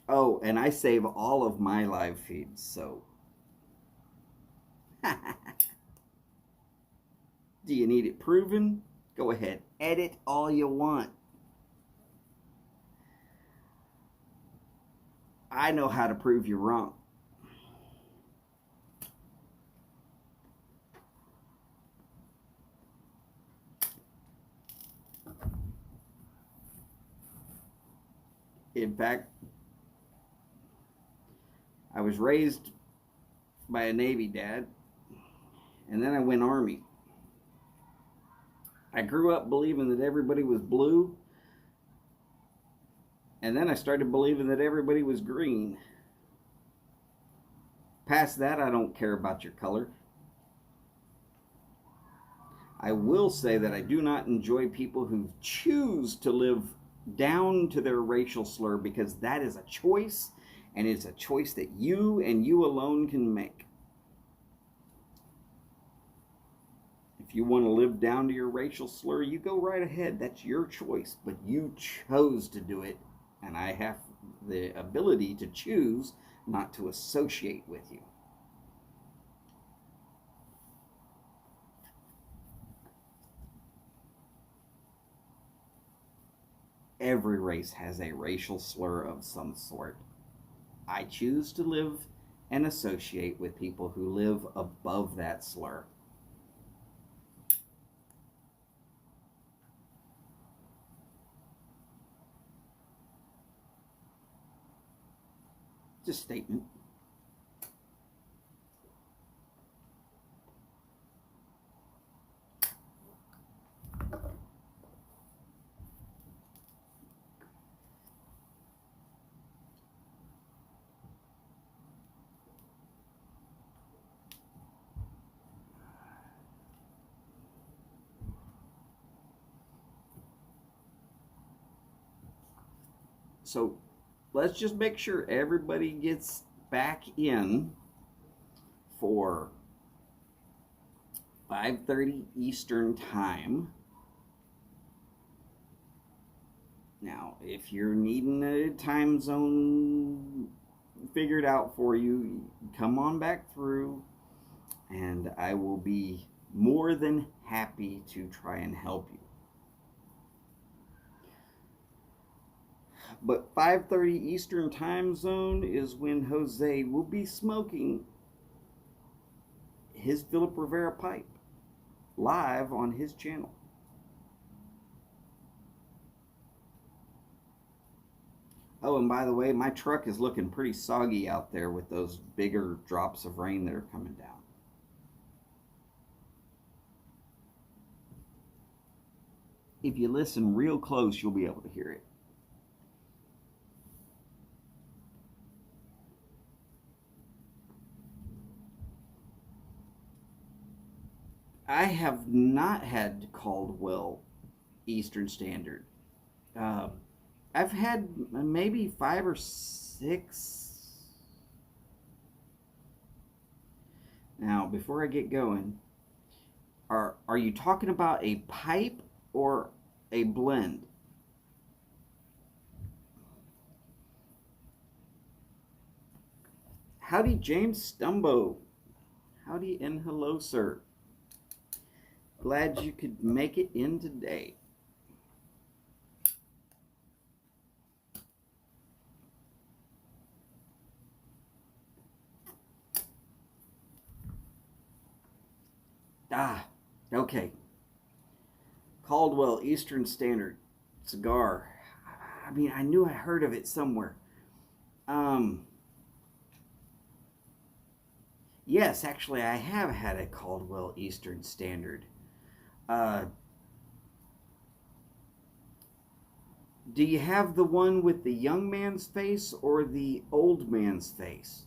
Oh, and I save all of my live feeds, so. Do you need it proven? Go ahead, edit all you want. I know how to prove you wrong. In fact, I was raised by a Navy dad, and then I went Army. I grew up believing that everybody was blue, and then I started believing that everybody was green. Past that, I don't care about your color. I will say that I do not enjoy people who choose to live down to their racial slur, because that is a choice, and it's a choice that you and you alone can make. If you want to live down to your racial slur, you go right ahead. That's your choice, but you chose to do it, and I have the ability to choose not to associate with you. Every race has a racial slur of some sort. I choose to live and associate with people who live above that slur. Just a statement. So let's just make sure everybody gets back in for 5:30 Eastern time. Now, if you're needing a time zone figured out for you, come on back through, and I will be more than happy to try and help you. But 5:30 Eastern time zone is when Jose will be smoking his Philip Rivera pipe live on his channel. Oh, and by the way, my truck is looking pretty soggy out there with those bigger drops of rain that are coming down. If you listen real close, you'll be able to hear it. I have not had Caldwell Eastern Standard. I've had maybe 5 or 6. Now, before I get going, are you talking about a pipe or a blend? Howdy, James Stumbo. Howdy and hello, sir. Glad you could make it in today. Okay. Caldwell Eastern Standard cigar. I mean, I knew I heard of it somewhere. Um, yes, actually, I have had a Caldwell Eastern Standard. Uh, do you have the one with the young man's face or the old man's face?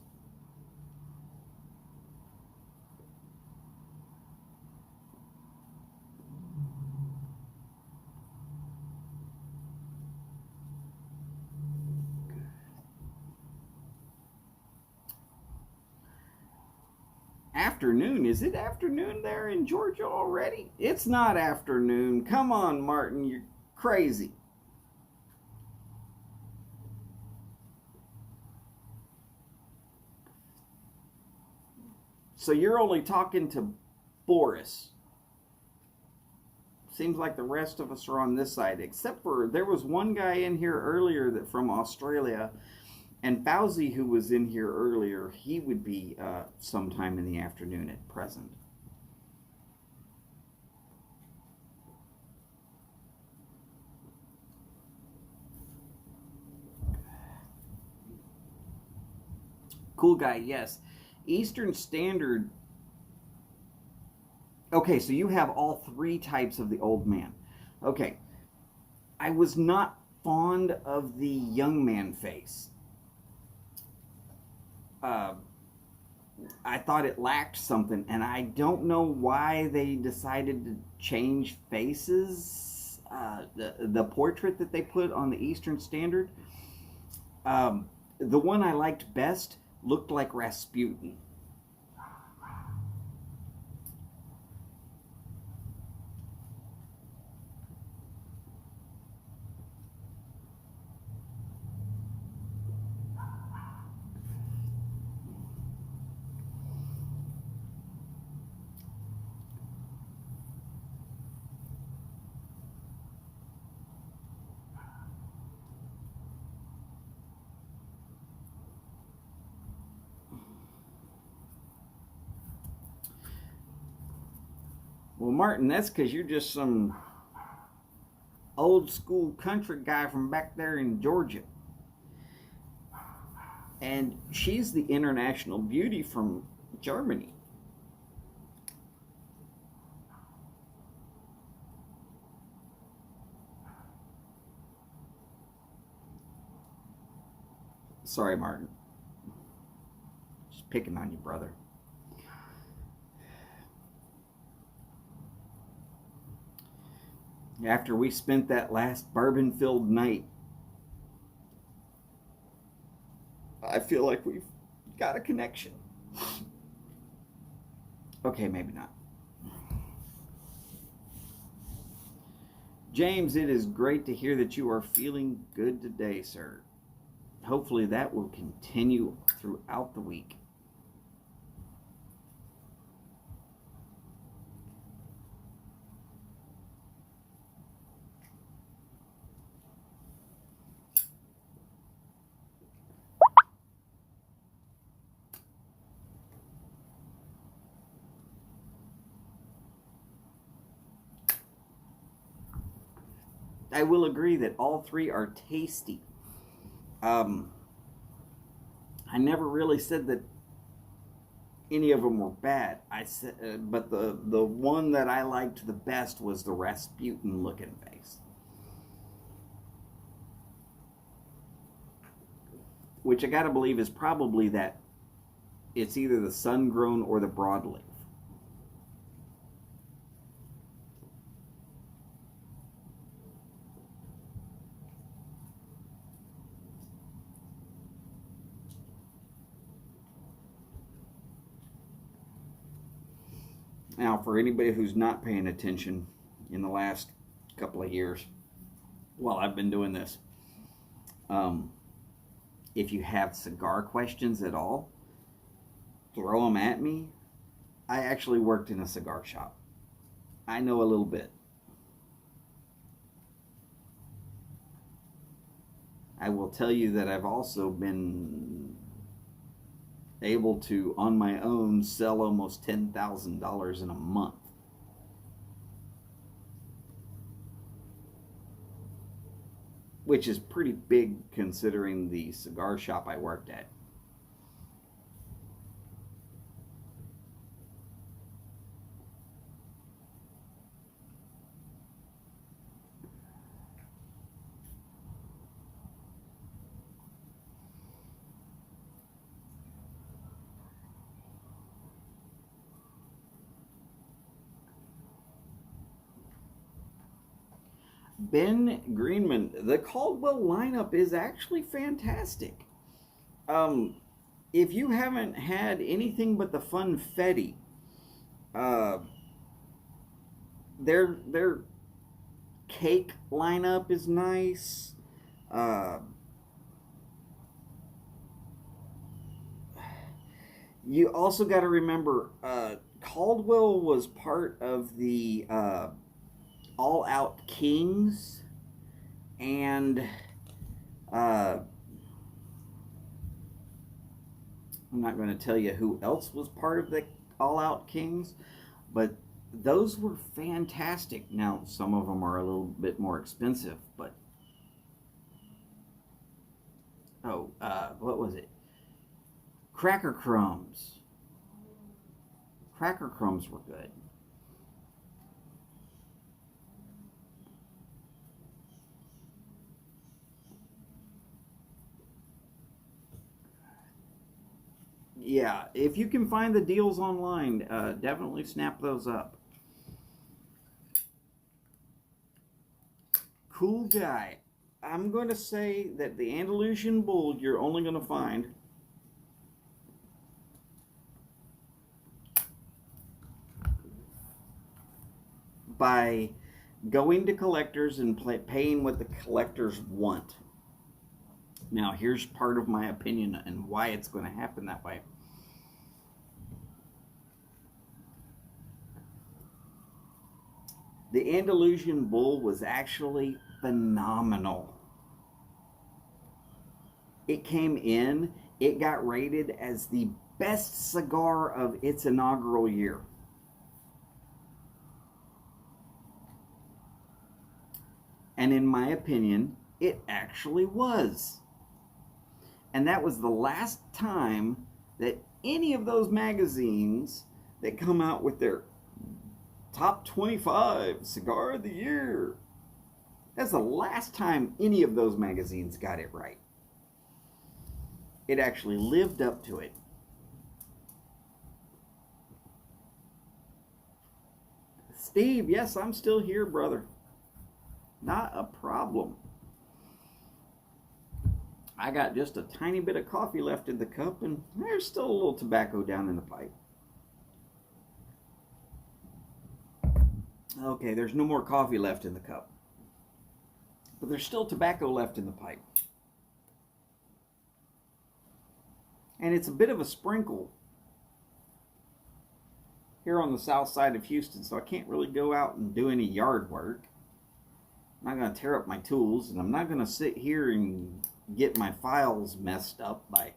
Afternoon? Is it afternoon there in Georgia already? It's not afternoon. Come on, Martin, you're crazy. So you're only talking to Boris. Seems like the rest of us are on this side, except for there was one guy in here earlier that from Australia, and Fauzi, who was in here earlier, he would be sometime in the afternoon at present. Cool guy, yes. Eastern Standard. Okay, so you have all three types of the old man. Okay, I was not fond of the young man face. Uh, I thought it lacked something, and I don't know why they decided to change faces. The portrait that they put on the Eastern Standard, the one I liked best looked like Rasputin. Well, Martin, that's because you're just some old school country guy from back there in Georgia. And she's the international beauty from Germany. Sorry, Martin. Just picking on you, brother. After we spent that last bourbon filled night, I feel like we've got a connection. Okay, maybe not. James, it is great to hear that you are feeling good today, sir. Hopefully, that will continue throughout the week. I will agree that all three are tasty. Um, I never really said that any of them were bad. I said, but the one that I liked the best was the Rasputin looking face, which I gotta believe is probably that it's either the sun grown or the broadleaf. Now, for anybody who's not paying attention in the last couple of years, while I've been doing this, um, if you have cigar questions at all, throw them at me. I actually worked in a cigar shop. I know a little bit. I will tell you that I've also been able to, on my own, sell almost $10,000 in a month. which is pretty big considering the cigar shop I worked at. Ben Greenman, the Caldwell lineup is actually fantastic. Um, if you haven't had anything but the Funfetti, uh, their cake lineup is nice. Uh, you also got to remember, Caldwell was part of the All Out Kings, and I'm not going to tell you who else was part of the All Out Kings, but those were fantastic. Now, some of them are a little bit more expensive, but what was it? Cracker Crumbs. Cracker Crumbs were good. Yeah, if you can find the deals online, definitely snap those up. Cool guy. I'm going to say that the Andalusian Bull you're only going to find by going to collectors and paying what the collectors want. Now, here's part of my opinion and why it's going to happen that way. The Andalusian Bull was actually phenomenal. It came in, it got rated as the best cigar of its inaugural year. And in my opinion, it actually was. And that was the last time that any of those magazines that come out with their top 25 cigar of the year, that's the last time any of those magazines got it right. It actually lived up to it. Steve, yes, I'm still here, brother. Not a problem. I got just a tiny bit of coffee left in the cup, and there's still a little tobacco down in the pipe. Okay, there's no more coffee left in the cup, but there's still tobacco left in the pipe. And it's a bit of a sprinkle here on the south side of Houston, so I can't really go out and do any yard work. I'm not going to tear up my tools, and I'm not going to sit here and get my files messed up by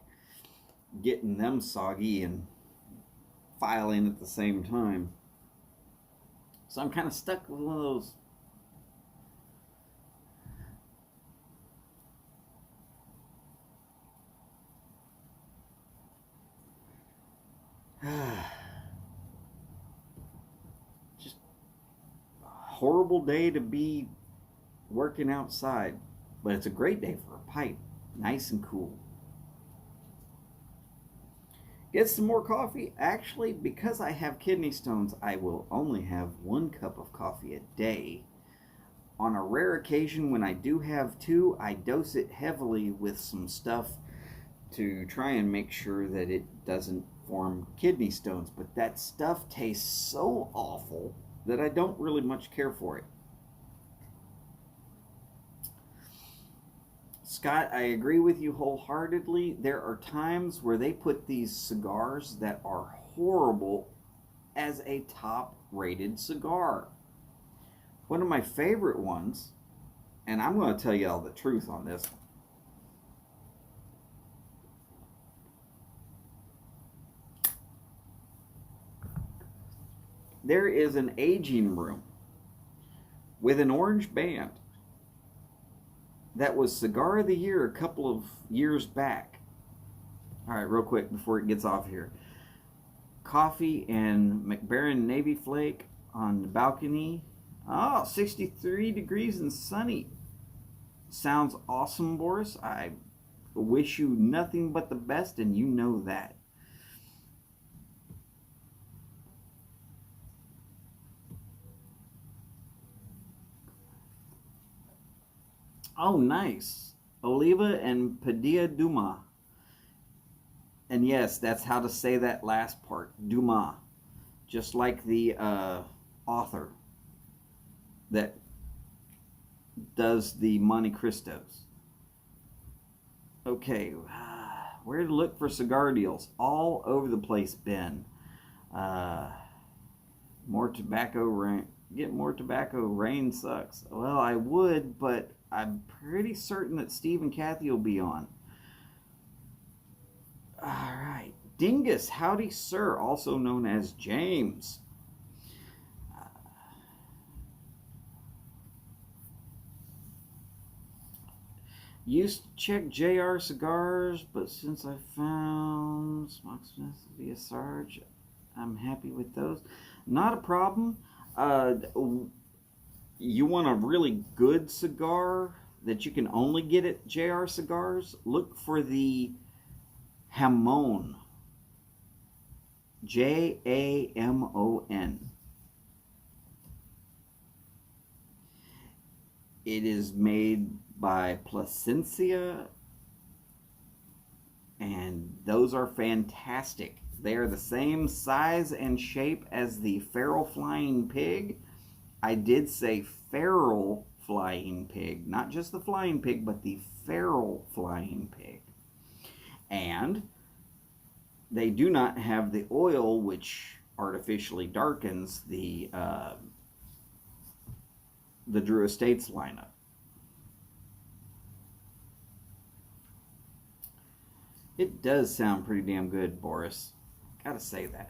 getting them soggy and filing at the same time. So I'm kind of stuck with one of those just a horrible day to be working outside, but it's a great day for a pipe, nice and cool. Get some more coffee. Actually, because I have kidney stones, I will only have 1 cup of coffee a day. On a rare occasion, when I do have 2, I dose it heavily with some stuff to try and make sure that it doesn't form kidney stones. But that stuff tastes so awful that I don't really much care for it. Scott, I agree with you wholeheartedly. There are times where they put these cigars that are horrible as a top-rated cigar. One of my favorite ones, and I'm going to tell you all the truth on this one. There is an aging room with an orange band that was Cigar of the Year a couple of years back. All right, real quick before it gets off here. Coffee and McBaron Navy Flake on the balcony. Oh, 63 degrees and sunny. Sounds awesome, Boris. I wish you nothing but the best, and you know that. Oh, nice. Oliva and Padilla Duma. And yes, that's how to say that last part. Duma. Just like the author that does the Monte Cristos. Okay, where to look for cigar deals? All over the place, Ben. More tobacco rain. Get more tobacco. Rain sucks. Well, I would, but I'm pretty certain that Steve and Kathy will be on. All right. Dingus, howdy, sir, also known as James. Used to check JR Cigars, but since I found Smocksmith via Sarge, I'm happy with those. Not a problem. You want a really good cigar that you can only get at JR Cigars? Look for the Jamon. Jamon. It is made by Plasencia, and those are fantastic. They are the same size and shape as the Feral Flying Pig. I did say Feral Flying Pig, not just the Flying Pig, but the Feral Flying Pig. And they do not have the oil which artificially darkens the Drew Estates lineup. It does sound pretty damn good, Boris. Gotta say that.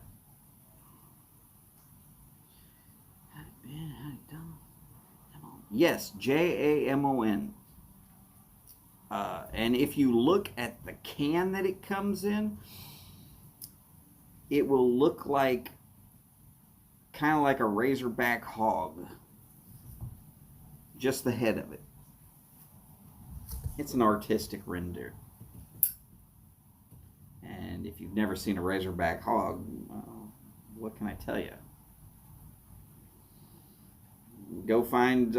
Yes, Jamon. And if you look at the can that it comes in, it will look like kind of like a Razorback hog. Just the head of it. It's an artistic render. And if you've never seen a Razorback hog, what can I tell you? Go find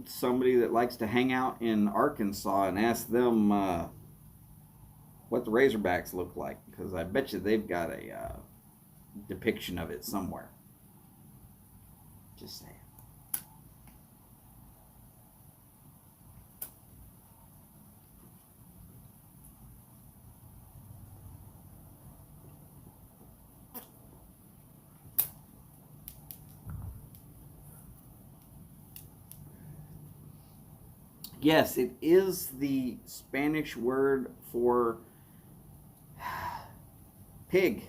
somebody that likes to hang out in Arkansas and ask them what the Razorbacks look like, because I bet you they've got a depiction of it somewhere. Just saying. Yes, it is the Spanish word for pig.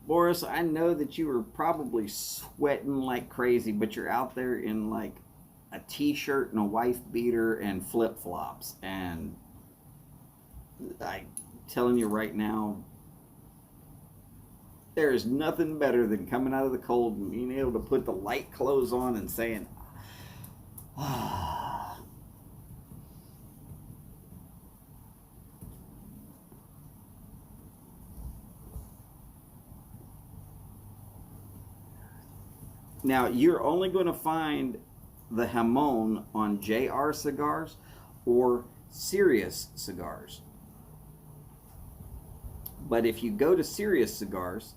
Boris, I know that you were probably sweating like crazy, but you're out there in like a t-shirt and a wife beater and flip-flops, and I'm telling you right now, there is nothing better than coming out of the cold and being able to put the light clothes on and saying, ah. Now, you're only going to find the Jamon on JR Cigars or Sirius Cigars. But if you go to Sirius Cigars,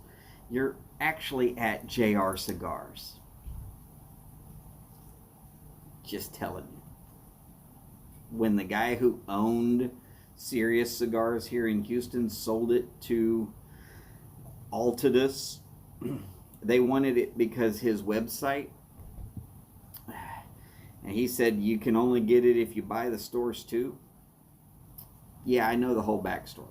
you're actually at JR Cigars. Just telling you. When the guy who owned Sirius Cigars here in Houston sold it to Altadis, they wanted it because his website, And he said you can only get it if you buy the stores too. Yeah, I know the whole backstory.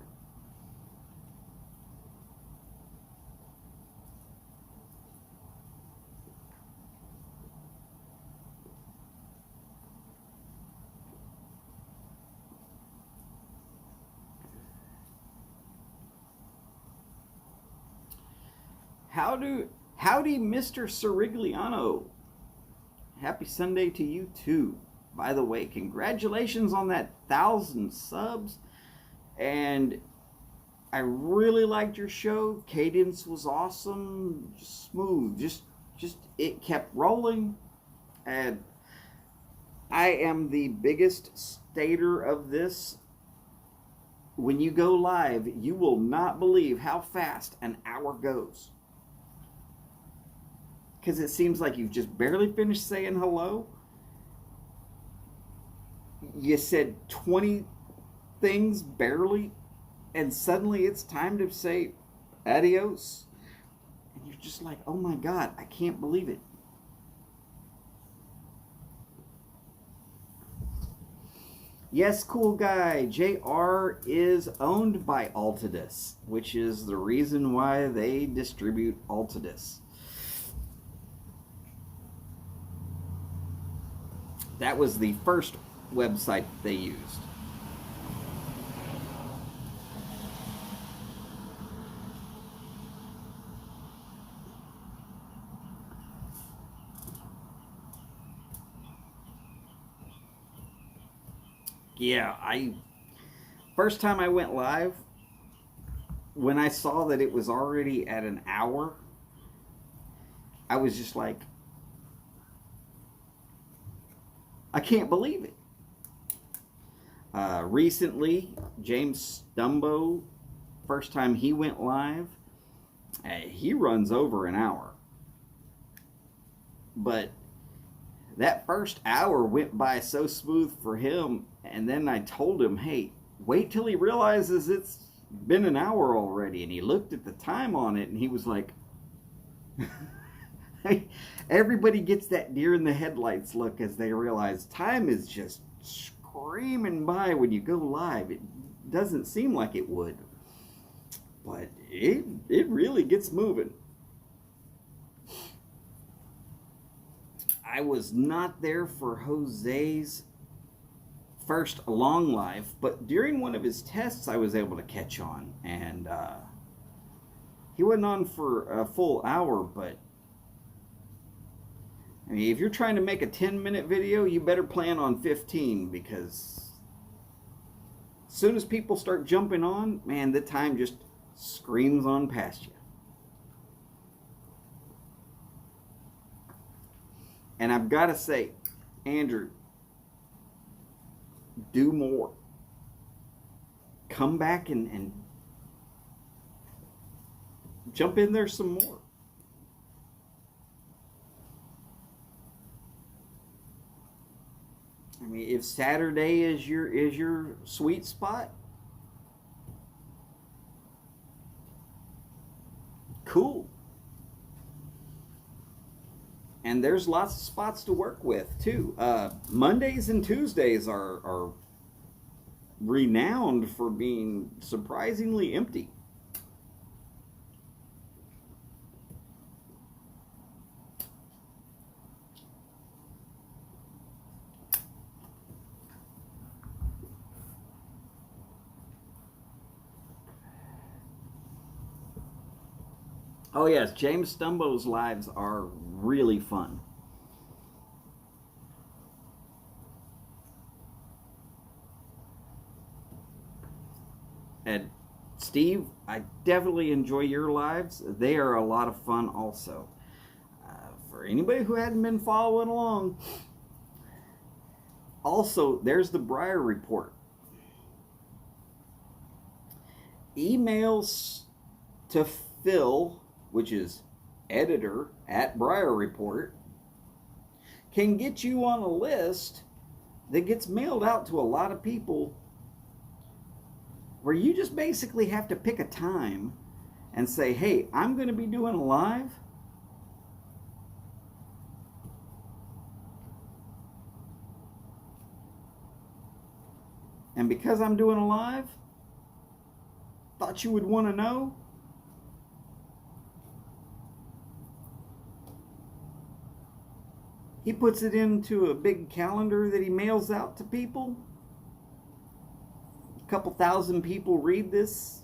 Howdy, Mr. Sirigliano. Happy Sunday to you too. By the way, congratulations on that 1,000 subs. And I really liked your show. Cadence was awesome, smooth. Just it kept rolling. And I am the biggest stater of this. When you go live, you will not believe how fast an hour goes. Because it seems like you've just barely finished saying hello. You said 20 things barely, and suddenly it's time to say adios. And you're just like, oh my God, I can't believe it. Yes, cool guy. JR is owned by Altadis, which is the reason why they distribute Altadis. That was the first website they used. Yeah, first time I went live, when I saw that it was already at an hour, I was just like, I can't believe it. Recently, James Stumbo, first time he went live, he runs over an hour. But that first hour went by so smooth for him, and then I told him, hey, wait till he realizes it's been an hour already. And he looked at the time on it, and he was like, everybody gets that deer in the headlights look as they realize time is just screaming by when you go live. It doesn't seem like it would, but it really gets moving. I was not there for Jose's first long live, but during one of his tests I was able to catch on, and he went on for a full hour. But I mean, if you're trying to make a 10-minute video, you better plan on 15, because as soon as people start jumping on, man, the time just screams on past you. And I've got to say, Andrew, do more. Come back and jump in there some more. I mean, if Saturday is your sweet spot, cool. And there's lots of spots to work with too. Mondays and Tuesdays are renowned for being surprisingly empty. Oh yes, James Stumbo's lives are really fun. And Steve, I definitely enjoy your lives. They are a lot of fun also. For anybody who hadn't been following along, also, there's the Briar Report. Emails to Phil, which is editor at Briar Report, can get you on a list that gets mailed out to a lot of people, where you just basically have to pick a time and say, hey, I'm going to be doing a live. And because I'm doing a live, thought you would want to know. He puts it into a big calendar that he mails out to people. A couple thousand people read this.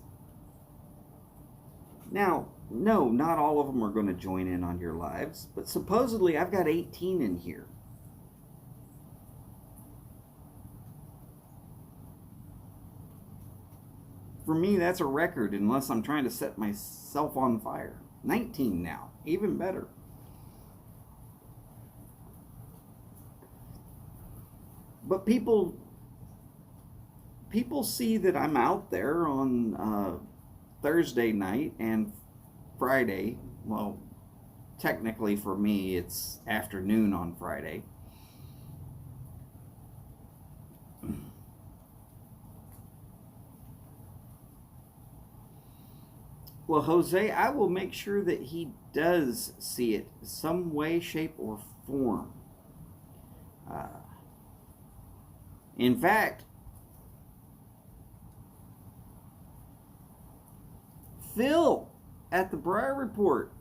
Now, no, not all of them are going to join in on your lives, but supposedly I've got 18 in here. For me, that's a record, unless I'm trying to set myself on fire. 19 now, even better. But people see that I'm out there on Thursday night and Friday. Well, technically for me, it's afternoon on Friday. Well, Jose, I will make sure that he does see it some way, shape, or form. In fact, Phil at the Briar Report,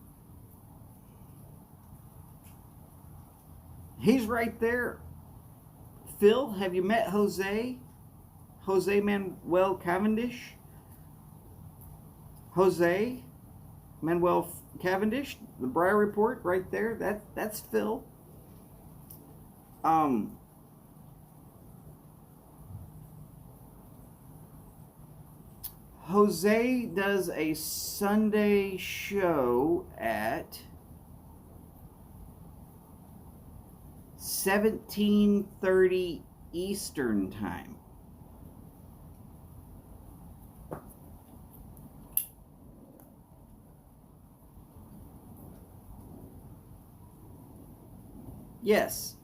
he's right there. Phil, have you met Jose? Jose Manuel Cavendish? Jose Manuel Cavendish, the Briar Report, right there. That's Phil. Jose does a Sunday show at 17:30 Eastern Time. Yes.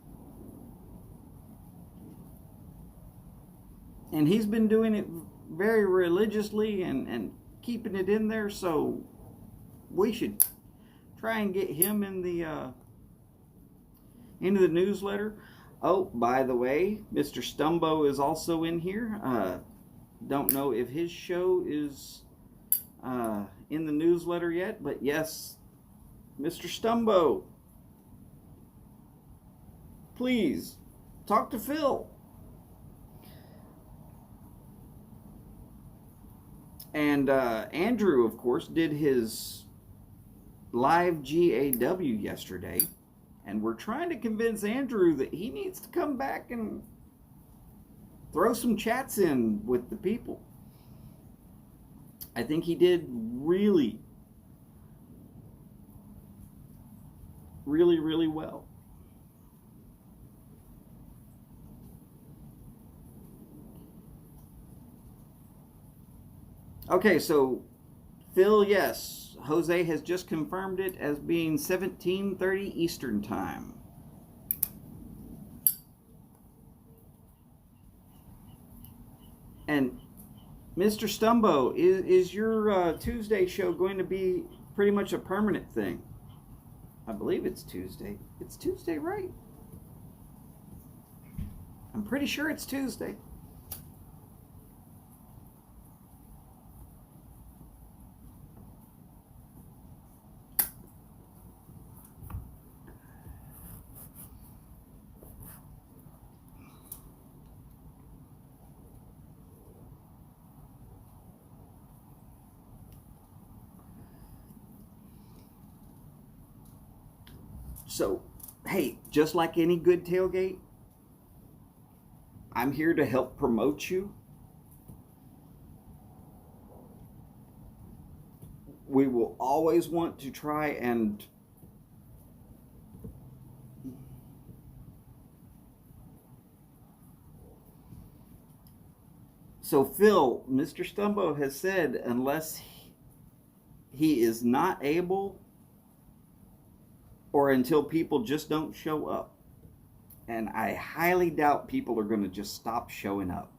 And he's been doing it very religiously and keeping it in there, so we should try and get him in the into the newsletter. Oh, by the way, Mr. Stumbo is also in here. Don't know if his show is in the newsletter yet, but yes, Mr. Stumbo, please talk to Phil. And Andrew, of course, did his live GAW yesterday, and we're trying to convince Andrew that he needs to come back and throw some chats in with the people. I think he did really, really, really well. Okay, so Phil, yes, Jose has just confirmed it as being 17:30 Eastern Time. And Mr. Stumbo, is your Tuesday show going to be pretty much a permanent thing? I believe it's Tuesday. It's Tuesday, right? I'm pretty sure it's Tuesday. So, hey, just like any good tailgate, I'm here to help promote you. We will always want to try and so Phil, Mr. Stumbo has said unless he is not able or until people just don't show up. And I highly doubt people are going to just stop showing up.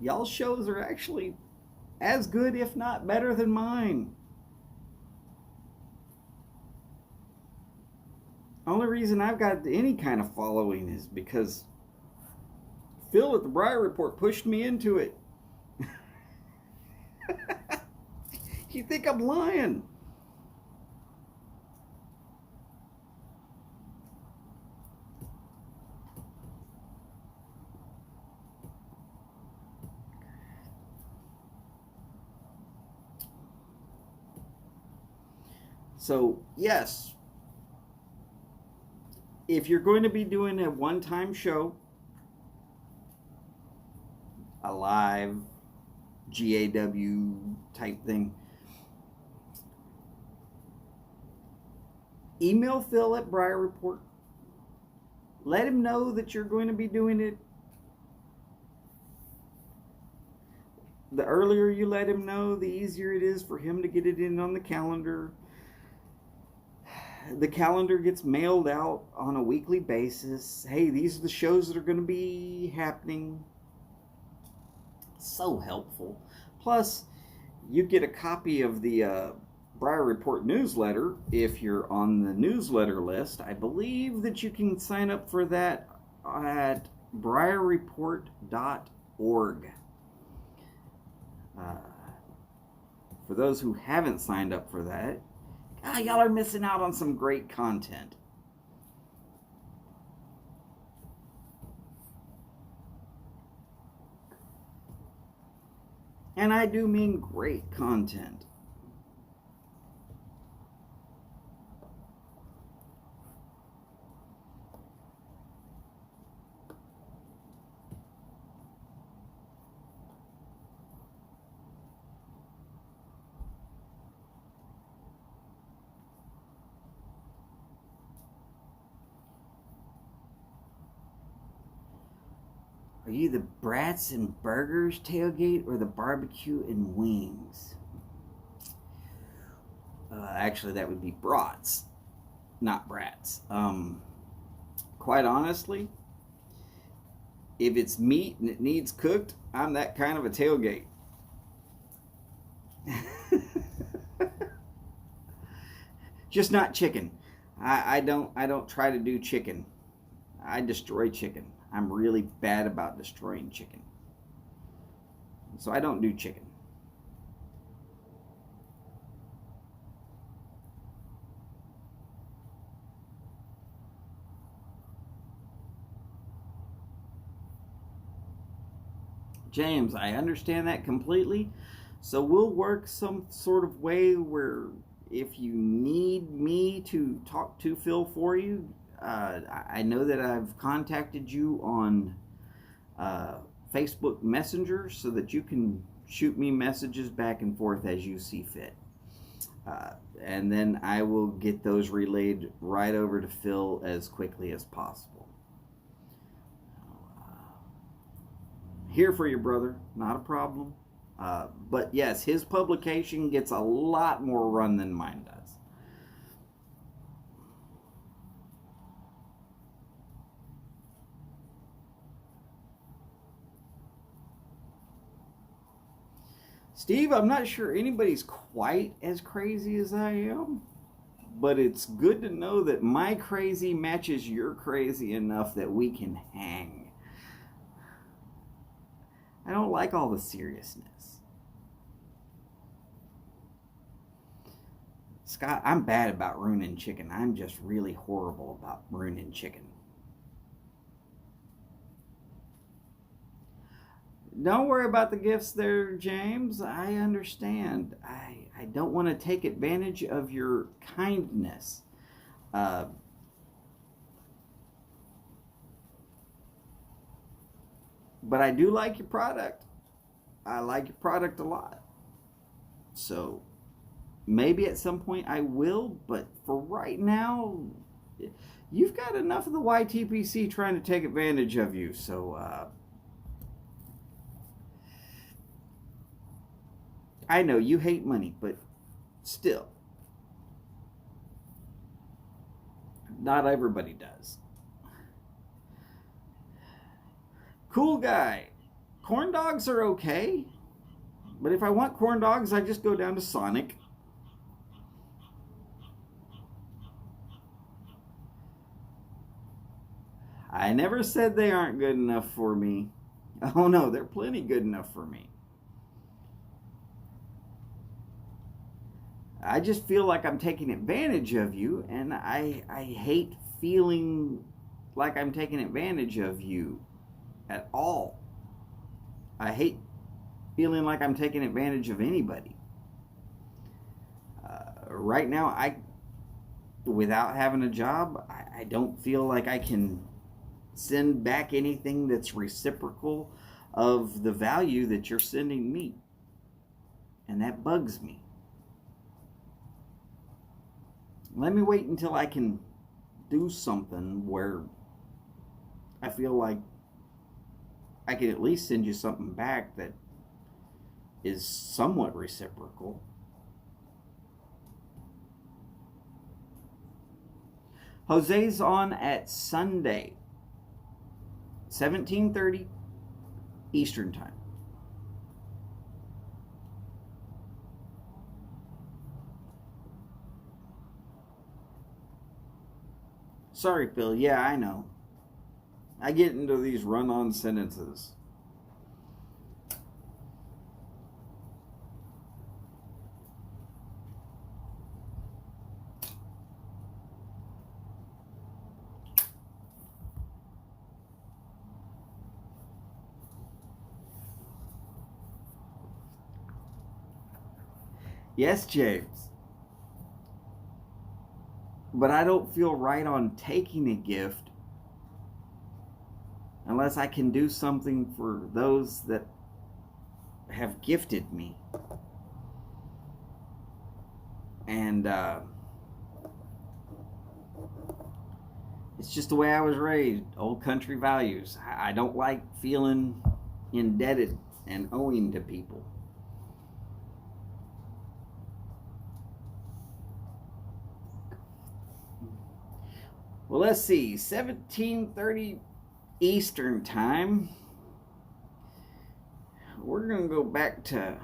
y'all's shows are actually as good, if not better, than mine. Only reason I've got any kind of following is because Phil at the Briar Report pushed me into it. You think I'm lying? So, yes, if you're going to be doing a one-time show, a live GAW type thing, email Phil at Briar Report. Let him know that you're going to be doing it. The earlier you let him know, the easier it is for him to get it in on the calendar. The calendar gets mailed out on a weekly basis. Hey, these are the shows that are going to be happening. So helpful. Plus, you get a copy of the Briar Report newsletter if you're on the newsletter list. I believe that you can sign up for that at briarreport.org. For those who haven't signed up for that, y'all are missing out on some great content. And I do mean great content. Are you the Brats and Burgers tailgate or the barbecue and wings? Actually, that would be brats, not brats. Quite honestly, if it's meat and it needs cooked, I'm that kind of a tailgate. Just not chicken. I don't try to do chicken. I destroy chicken. I'm really bad about destroying chicken. So I don't do chicken. James, I understand that completely. So we'll work some sort of way where if you need me to talk to Phil for you, I know that I've contacted you on Facebook Messenger so that you can shoot me messages back and forth as you see fit. And then I will get those relayed right over to Phil as quickly as possible. Here for you, brother. Not a problem. But yes, his publication gets a lot more run than mine does. Steve, I'm not sure anybody's quite as crazy as I am, but it's good to know that my crazy matches your crazy enough that we can hang. I don't like all the seriousness. Scott, I'm bad about ruining chicken. I'm just really horrible about ruining chicken. Don't worry about the gifts there, James. I understand. I don't want to take advantage of your kindness. But I do like your product. I like your product a lot. So maybe at some point I will, but for right now, you've got enough of the YTPC trying to take advantage of you. So I know you hate money, but still, not everybody does. Cool guy. Corn dogs are okay, but if I want corn dogs, I just go down to Sonic. I never said they aren't good enough for me. Oh no, they're plenty good enough for me. I just feel like I'm taking advantage of you, and I hate feeling like I'm taking advantage of you at all. I hate feeling like I'm taking advantage of anybody. Right now, without having a job, I don't feel like I can send back anything that's reciprocal of the value that you're sending me. And that bugs me. Let me wait until I can do something where I feel like I can at least send you something back that is somewhat reciprocal. Jose's on at Sunday, 17:30 Eastern Time. Sorry, Phil. Yeah, I know. I get into these run-on sentences. Yes, James. But I don't feel right on taking a gift unless I can do something for those that have gifted me. And it's just the way I was raised, old country values. I don't like feeling indebted and owing to people. Well, let's see, 17:30 Eastern Time. We're going to go back to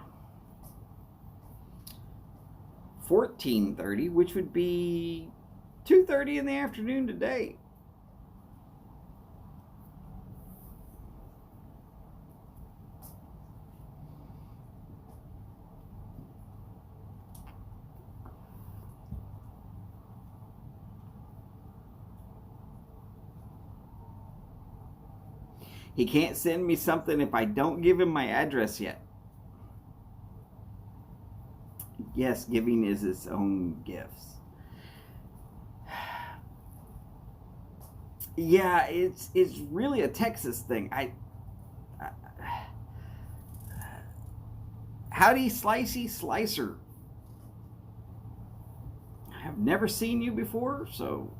14:30, which would be 2:30 in the afternoon today. He can't send me something if I don't give him my address yet. Yes, giving is its own gifts. Yeah, it's really a Texas thing. Howdy, Slicey Slicer. I've never seen you before, so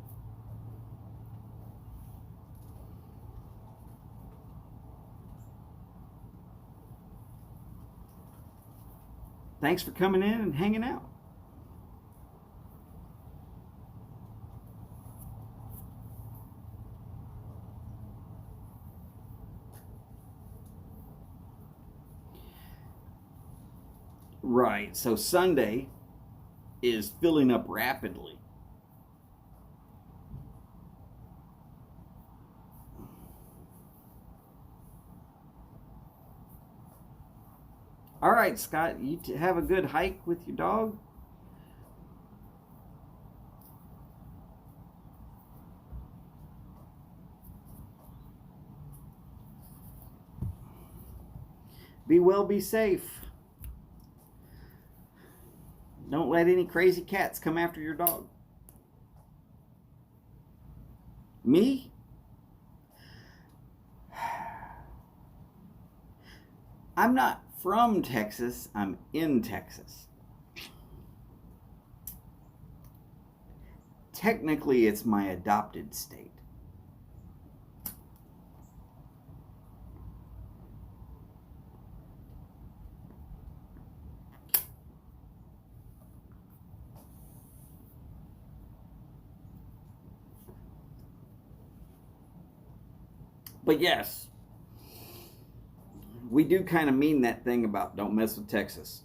thanks for coming in and hanging out. Right, so Sunday is filling up rapidly. All right, Scott, you have a good hike with your dog. Be well, be safe. Don't let any crazy cats come after your dog. Me? I'm not from Texas, I'm in Texas. Technically, it's my adopted state. But yes, we do kind of mean that thing about don't mess with Texas.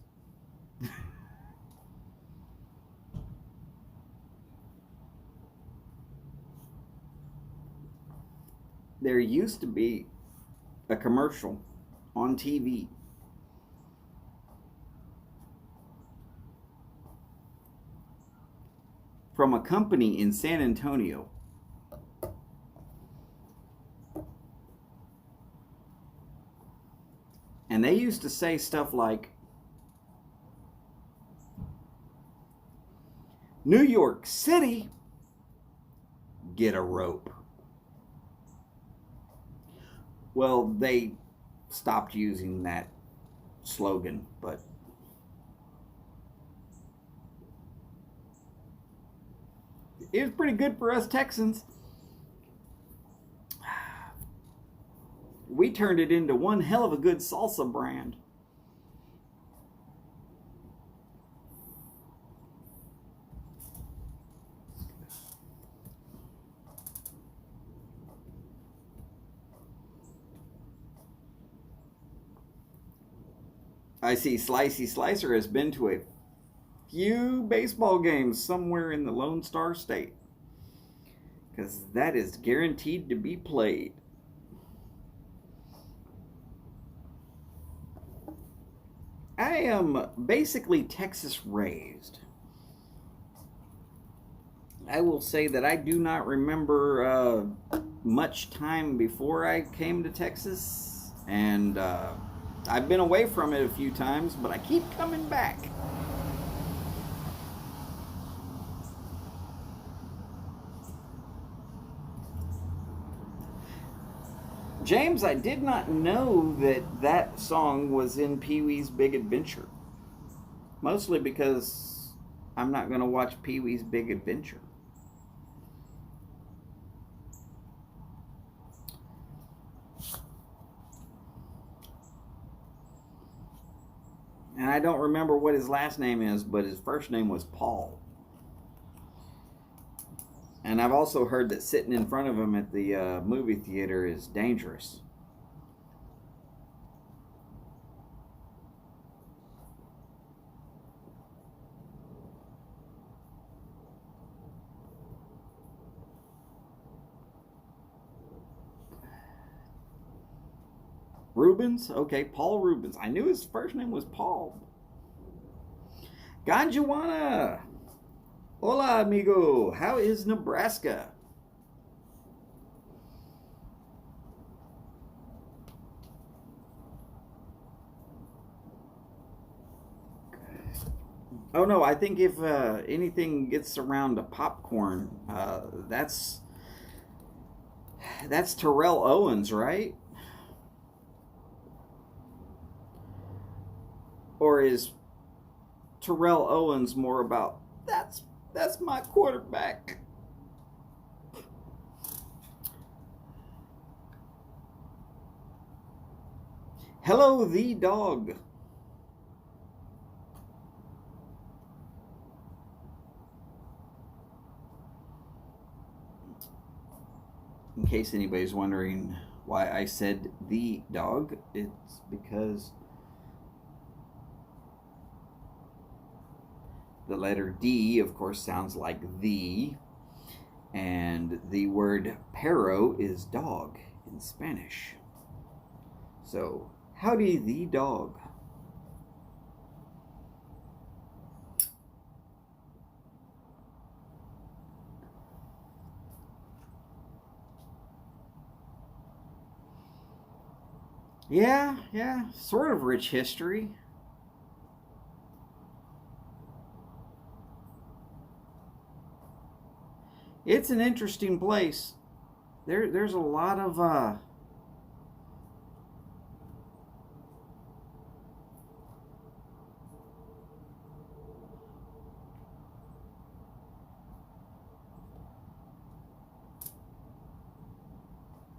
There used to be a commercial on TV from a company in San Antonio. And they used to say stuff like, New York City, get a rope. Well, they stopped using that slogan, but it was pretty good for us Texans. We turned it into one hell of a good salsa brand. I see Slicey Slicer has been to a few baseball games somewhere in the Lone Star State, because that is guaranteed to be played. I am basically Texas raised. I will say that I do not remember much time before I came to Texas, and I've been away from it a few times, but I keep coming back. James, I did not know that that song was in Pee-wee's Big Adventure. Mostly because I'm not going to watch Pee-wee's Big Adventure. And I don't remember what his last name is, but his first name was Paul. And I've also heard that sitting in front of him at the movie theater is dangerous. Rubens? Okay, Paul Rubens. I knew his first name was Paul. Ganjuana! Hola, amigo. How is Nebraska? Oh no, I think if anything gets around to popcorn, that's Terrell Owens, right? Or is Terrell Owens more about that's my quarterback? Hello, the dog. In case anybody's wondering why I said the dog, it's because the letter D, of course, sounds like the, and the word perro is dog in Spanish. So, howdy, the dog. Yeah, sort of rich history. It's an interesting place. There's a lot of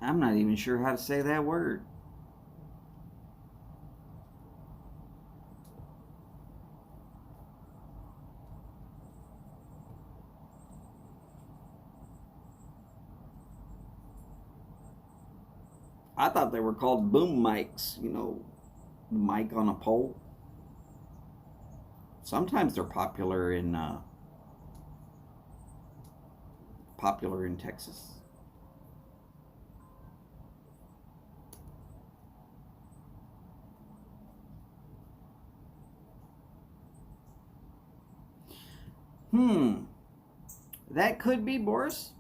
I'm not even sure how to say that word. I thought they were called boom mics, you know, mic on a pole. Sometimes they're popular in Texas. That could be, Boris.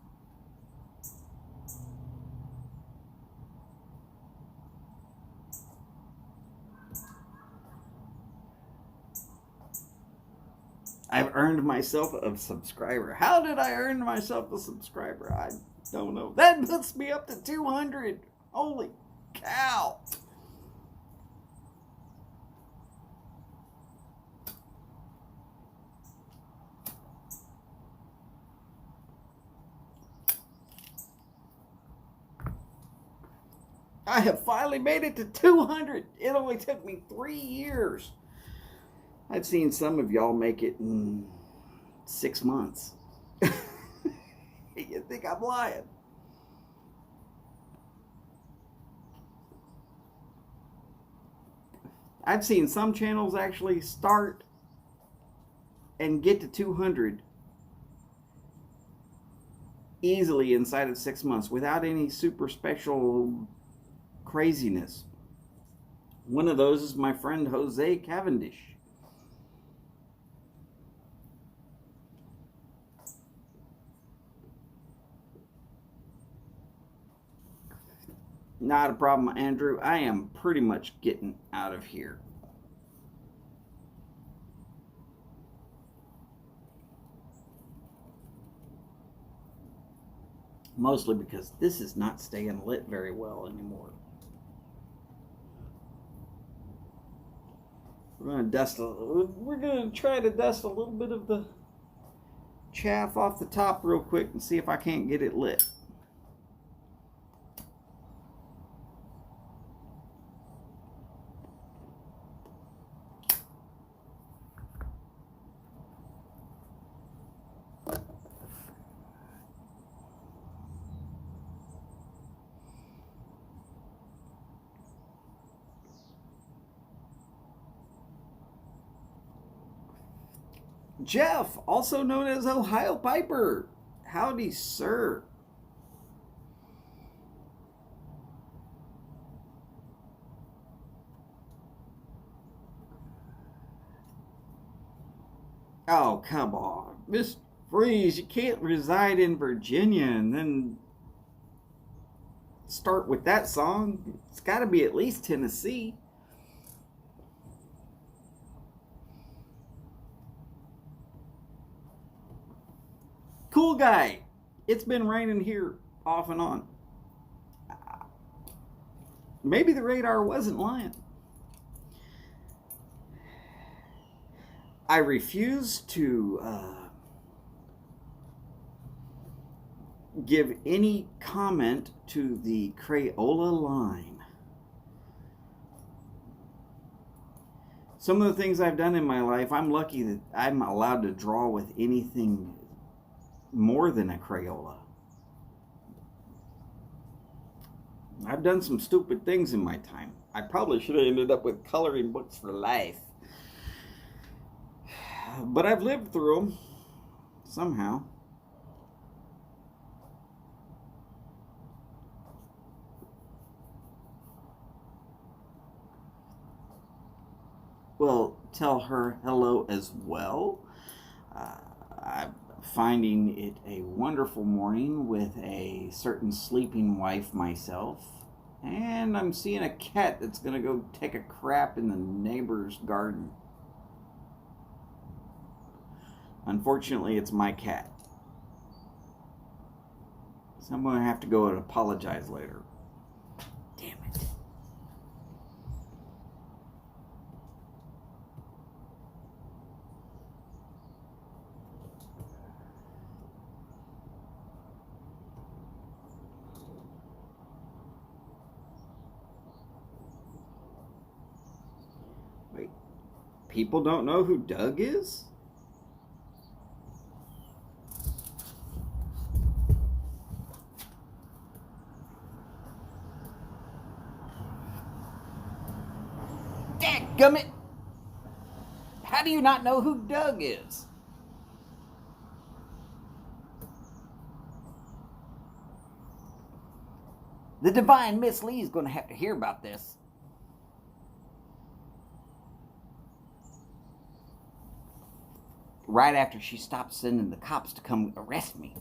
I've earned myself a subscriber. How did I earn myself a subscriber? I don't know. That puts me up to 200. Holy cow. I have finally made it to 200. It only took me 3 years. I've seen some of y'all make it in 6 months. You think I'm lying? I've seen some channels actually start and get to 200 easily inside of 6 months without any super special craziness. One of those is my friend Jose Cavendish. Not a problem, Andrew. I am pretty much getting out of here. Mostly because this is not staying lit very well anymore. We're gonna try to dust a little bit of the chaff off the top real quick and see if I can't get it lit. Jeff, also known as Ohio Piper. Howdy, sir. Oh, come on. Miss Freeze, you can't reside in Virginia and then start with that song. It's got to be at least Tennessee. Cool guy. It's been raining here off and on. Maybe the radar wasn't lying. I refuse to give any comment to the Crayola line. Some of the things I've done in my life, I'm lucky that I'm allowed to draw with anything more than a Crayola. I've done some stupid things in my time. I probably should have ended up with coloring books for life. But I've lived through them somehow. Well, tell her hello as well. I'm finding it a wonderful morning with a certain sleeping wife myself. And I'm seeing a cat that's going to go take a crap in the neighbor's garden. Unfortunately, it's my cat. So I'm going to have to go and apologize later. Damn it. Wait, people don't know who Doug is? Dadgummit! How do you not know who Doug is? The divine Miss Lee is going to have to hear about this. Right after she stopped sending the cops to come arrest me.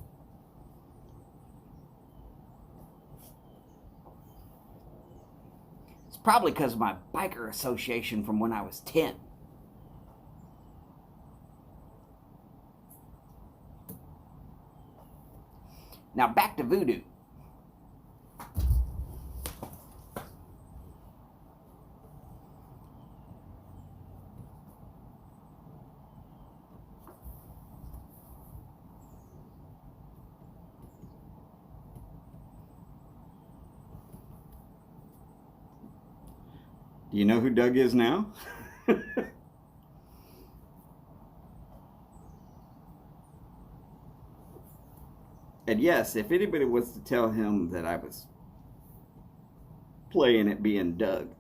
It's probably because of my biker association from when I was 10. Now back to voodoo. Do you know who Doug is now? And yes, if anybody was to tell him that I was playing at being Doug,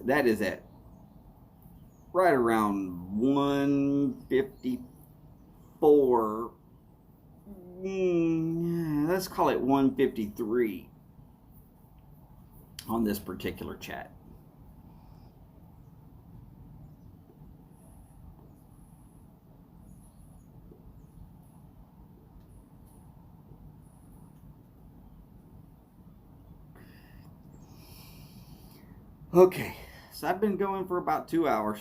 that is at right around 154. Let's call it 153 on this particular chat. Okay, so I've been going for about 2 hours.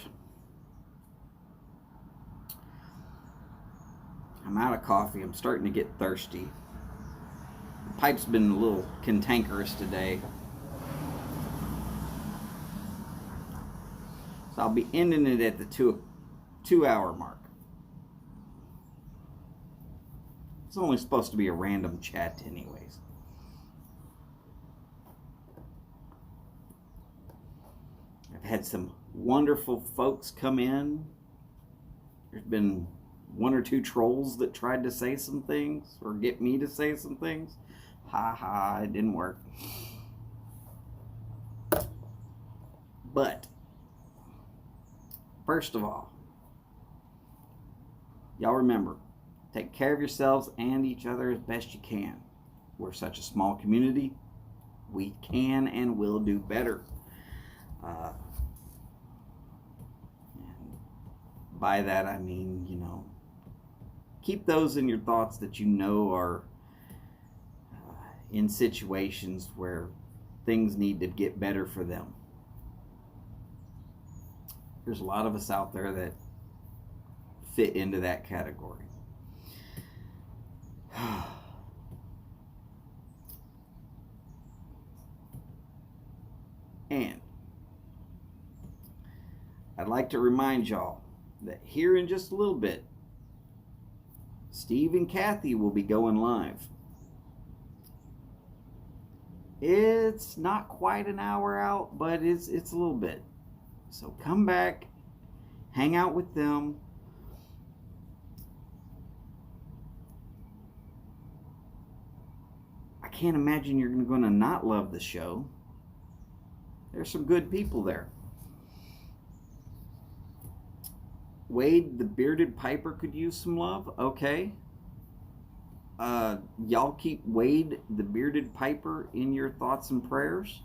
I'm out of coffee. I'm starting to get thirsty. The pipe's been a little cantankerous today. So I'll be ending it at the two hour mark. It's only supposed to be a random chat anyways. I've had some wonderful folks come in. There's been 1 or 2 trolls that tried to say some things or get me to say some things. Ha ha, it didn't work. But first of all, y'all remember, take care of yourselves and each other as best you can. We're such a small community. We can and will do better. And by that I mean, keep those in your thoughts that you know are in situations where things need to get better for them. There's a lot of us out there that fit into that category. And I'd like to remind y'all that here in just a little bit, Steve and Kathy will be going live. It's not quite an hour out, but it's a little bit. So come back, hang out with them. I can't imagine you're going to not love the show. There's some good people there. Wade the Bearded Piper could use some love. Okay. Y'all keep Wade the Bearded Piper in your thoughts and prayers.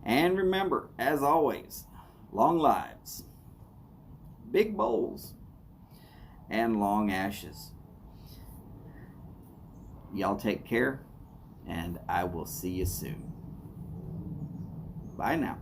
And remember, as always, long lives, big bowls, and long ashes. Y'all take care, and I will see you soon. Bye now.